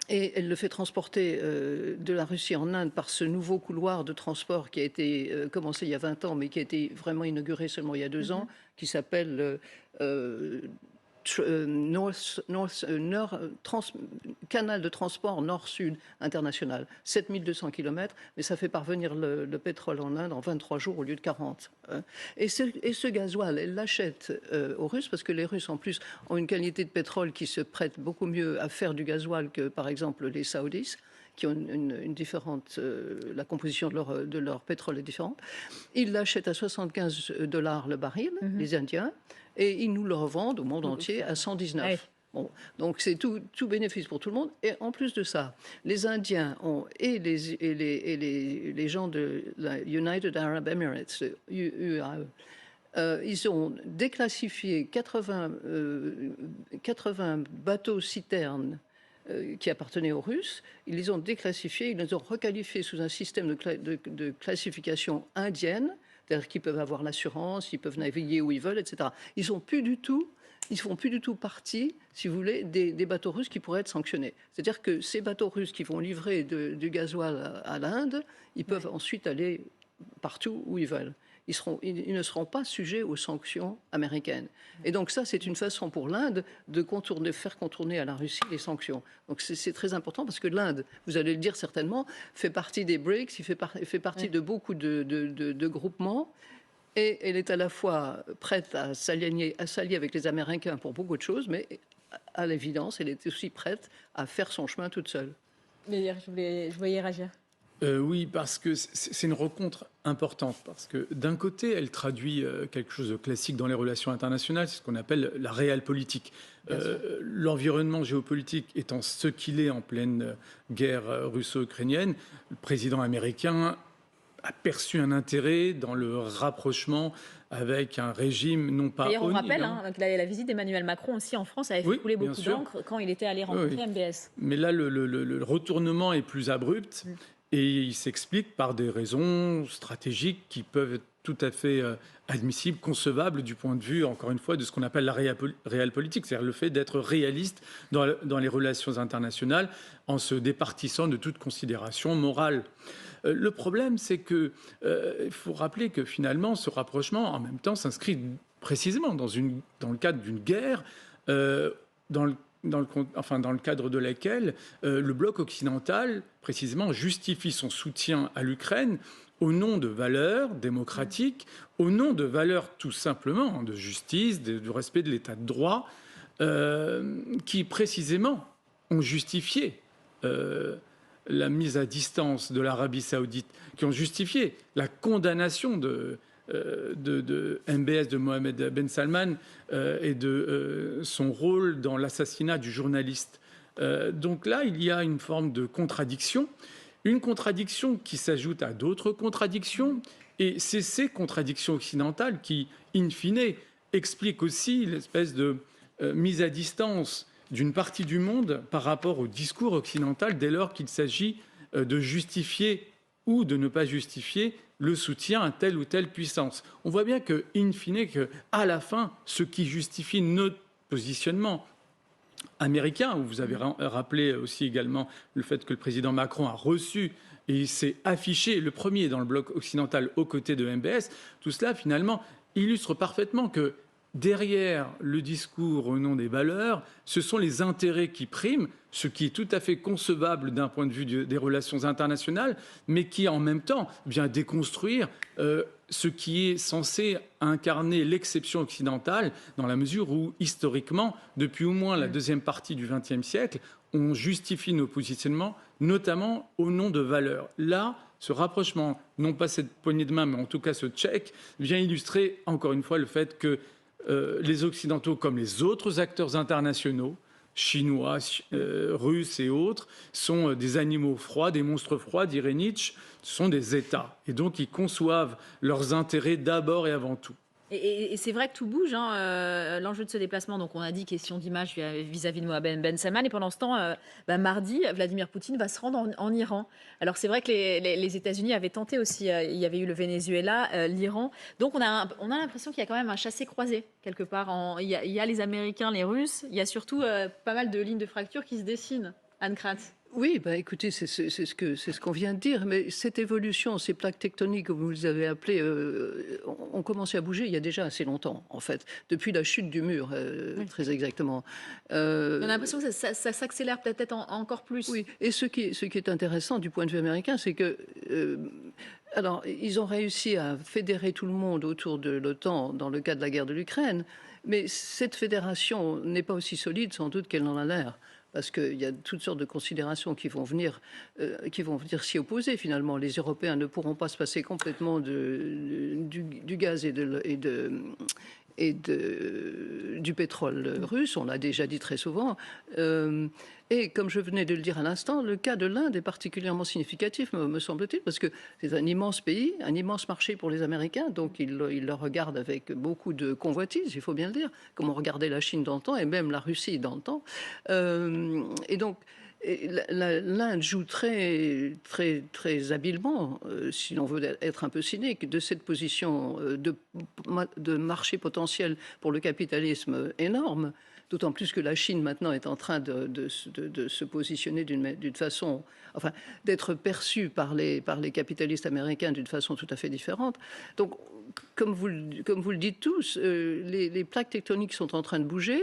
elle le fait transporter de la Russie en Inde par ce nouveau couloir de transport qui a été commencé il y a 20 ans, mais qui a été vraiment inauguré seulement il y a 2 ans, qui s'appelle canal de transport nord-sud international, 7200 km, mais ça fait parvenir le pétrole en Inde en 23 jours au lieu de 40. Et ce gasoil, elle l'achète aux Russes, parce que les Russes, en plus, ont une qualité de pétrole qui se prête beaucoup mieux à faire du gasoil que, par exemple, les Saoudis, qui ont une différente... la composition de leur pétrole est différente. Ils l'achètent à $75 le baril, les Indiens, et ils nous le revendent au monde entier à 119. Ouais. Bon, donc c'est tout bénéfice pour tout le monde. Et en plus de ça, les Indiens et les gens de la United Arab Emirates, UAE, ils ont déclassifié 80 bateaux-citernes qui appartenaient aux Russes. Ils les ont déclassifiés, ils les ont requalifiés sous un système de classification indienne, c'est-à-dire qu'ils peuvent avoir l'assurance, ils peuvent naviguer où ils veulent, etc. Ils ne font plus du tout partie, si vous voulez, des bateaux russes qui pourraient être sanctionnés. C'est-à-dire que ces bateaux russes qui vont livrer du gasoil à l'Inde, ils peuvent ensuite aller partout où ils veulent. Ils ne seront pas sujets aux sanctions américaines. Et donc ça, c'est une façon pour l'Inde de faire contourner à la Russie les sanctions. Donc c'est très important parce que l'Inde, vous allez le dire certainement, fait partie des BRICS, il fait partie de beaucoup de groupements. Et elle est à la fois prête à s'allier avec les Américains pour beaucoup de choses, mais à l'évidence, elle est aussi prête à faire son chemin toute seule. Mais je voyais réagir. Oui, parce que c'est une rencontre importante, parce que d'un côté, elle traduit quelque chose de classique dans les relations internationales, c'est ce qu'on appelle la realpolitik. L'environnement géopolitique étant ce qu'il est en pleine guerre russo-ukrainienne, le président américain a perçu un intérêt dans le rapprochement avec un régime non pas D'ailleurs, on rappelle que la visite d'Emmanuel Macron aussi en France avait fait couler beaucoup d'encre quand il était allé rencontrer MBS. Mais là, le retournement est plus abrupt. Et il s'explique par des raisons stratégiques qui peuvent être tout à fait admissibles, concevables du point de vue, encore une fois, de ce qu'on appelle la realpolitik, c'est-à-dire le fait d'être réaliste dans les relations internationales en se départissant de toute considération morale. Le problème, c'est qu'il faut rappeler que finalement, ce rapprochement, en même temps, s'inscrit précisément dans le cadre d'une guerre, dans le cadre de laquelle le bloc occidental, précisément, justifie son soutien à l'Ukraine au nom de valeurs démocratiques, au nom de valeurs tout simplement de justice, du respect de l'état de droit, qui précisément ont justifié la mise à distance de l'Arabie saoudite, qui ont justifié la condamnation de MBS, de Mohamed Ben Salman et de son rôle dans l'assassinat du journaliste. Donc là, il y a une forme de contradiction, une contradiction qui s'ajoute à d'autres contradictions, et c'est ces contradictions occidentales qui, in fine, expliquent aussi l'espèce de mise à distance d'une partie du monde par rapport au discours occidental dès lors qu'il s'agit de justifier ou de ne pas justifier le soutien à telle ou telle puissance. On voit bien que, in fine, qu'à la fin, ce qui justifie notre positionnement américain, où vous avez rappelé aussi également le fait que le président Macron a reçu et il s'est affiché le premier dans le bloc occidental aux côtés de MBS. Tout cela, finalement, illustre parfaitement que derrière le discours au nom des valeurs, ce sont les intérêts qui priment, ce qui est tout à fait concevable d'un point de vue des relations internationales, mais qui en même temps vient déconstruire ce qui est censé incarner l'exception occidentale, dans la mesure où, historiquement, depuis au moins la deuxième partie du XXe siècle, on justifie nos positionnements, notamment au nom de valeurs. Là, ce rapprochement, non pas cette poignée de main, mais en tout cas ce check, vient illustrer encore une fois le fait que les Occidentaux, comme les autres acteurs internationaux, chinois, russes et autres, sont des animaux froids, des monstres froids, dirait Nietzsche, sont des États. Et donc, ils conçoivent leurs intérêts d'abord et avant tout. Et c'est vrai que tout bouge, l'enjeu de ce déplacement. Donc, on a dit question d'image vis-à-vis de Mohamed Ben Salman. Et pendant ce temps, mardi, Vladimir Poutine va se rendre en Iran. Alors, c'est vrai que les États-Unis avaient tenté aussi. Il y avait eu le Venezuela, l'Iran. Donc, on a l'impression qu'il y a quand même un chassé-croisé, quelque part. Il y a les Américains, les Russes. Il y a surtout pas mal de lignes de fracture qui se dessinent. Anne Kratz. Oui, écoutez, c'est ce qu'on vient de dire, mais cette évolution, ces plaques tectoniques, comme vous les avez appelées, ont commencé à bouger il y a déjà assez longtemps, en fait, depuis la chute du mur, très exactement. On a l'impression que ça s'accélère peut-être encore plus. Oui, et ce qui est intéressant du point de vue américain, c'est que... alors, ils ont réussi à fédérer tout le monde autour de l'OTAN dans le cas de la guerre de l'Ukraine, mais cette fédération n'est pas aussi solide, sans doute, qu'elle n'en a l'air. Parce qu'il y a toutes sortes de considérations qui vont venir s'y opposer finalement. Les Européens ne pourront pas se passer complètement du gaz et du pétrole russe, on l'a déjà dit très souvent. Et comme je venais de le dire à l'instant, le cas de l'Inde est particulièrement significatif, me semble-t-il, parce que c'est un immense pays, un immense marché pour les Américains, donc ils le regardent avec beaucoup de convoitise, il faut bien le dire, comme on regardait la Chine dans le temps, et même la Russie dans le temps. Et donc, l'Inde joue très, très, très habilement, si l'on veut être un peu cynique, de cette position de marché potentiel pour le capitalisme énorme, d'autant plus que la Chine maintenant est en train de se positionner d'une façon, enfin, d'être perçue par les capitalistes américains d'une façon tout à fait différente. Donc, comme vous le dites tous, les plaques tectoniques sont en train de bouger.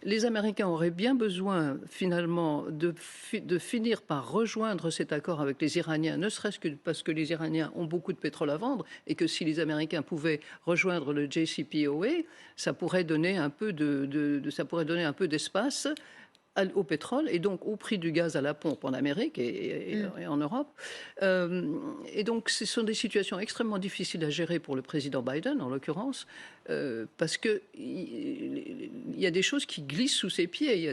Les Américains auraient bien besoin, finalement, de finir par rejoindre cet accord avec les Iraniens, ne serait-ce que parce que les Iraniens ont beaucoup de pétrole à vendre et que si les Américains pouvaient rejoindre le JCPOA, ça pourrait donner un peu d'espace au pétrole et donc au prix du gaz à la pompe en Amérique et en Europe. Et donc, ce sont des situations extrêmement difficiles à gérer pour le président Biden, en l'occurrence, parce qu'il y a des choses qui glissent sous ses pieds. Il y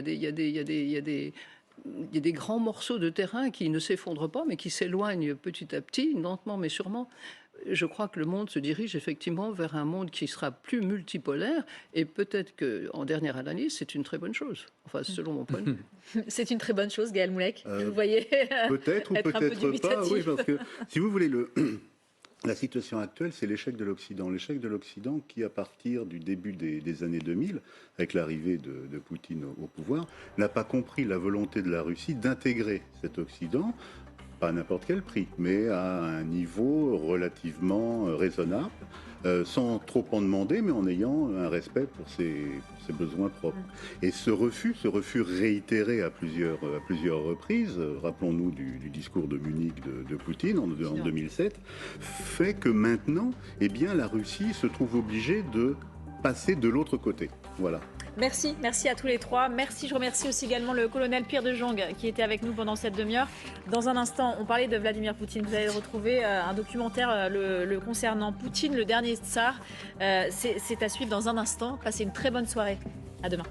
a des grands morceaux de terrain qui ne s'effondrent pas, mais qui s'éloignent petit à petit, lentement mais sûrement. Je crois que le monde se dirige effectivement vers un monde qui sera plus multipolaire et peut-être qu'en dernière analyse, c'est une très bonne chose. Enfin, selon mon point de vue. C'est une très bonne chose, Gaël Moulek. Vous voyez peut-être ou peut-être pas. Oui, parce que si vous voulez, la situation actuelle, c'est l'échec de l'Occident. L'échec de l'Occident qui, à partir du début des années 2000, avec l'arrivée de Poutine au pouvoir, n'a pas compris la volonté de la Russie d'intégrer cet Occident, pas à n'importe quel prix, mais à un niveau relativement raisonnable, sans trop en demander, mais en ayant un respect pour ses besoins propres. Et ce refus réitéré à plusieurs reprises, rappelons-nous du discours de Munich de Poutine en 2007, fait que maintenant, eh bien, la Russie se trouve obligée de passer de l'autre côté. Voilà. Merci à tous les trois. Merci, je remercie aussi également le colonel Pierre de Jong qui était avec nous pendant cette demi-heure. Dans un instant, on parlait de Vladimir Poutine. Vous allez retrouver un documentaire le concernant Poutine, le dernier tsar. C'est à suivre dans un instant. Passez une très bonne soirée. À demain.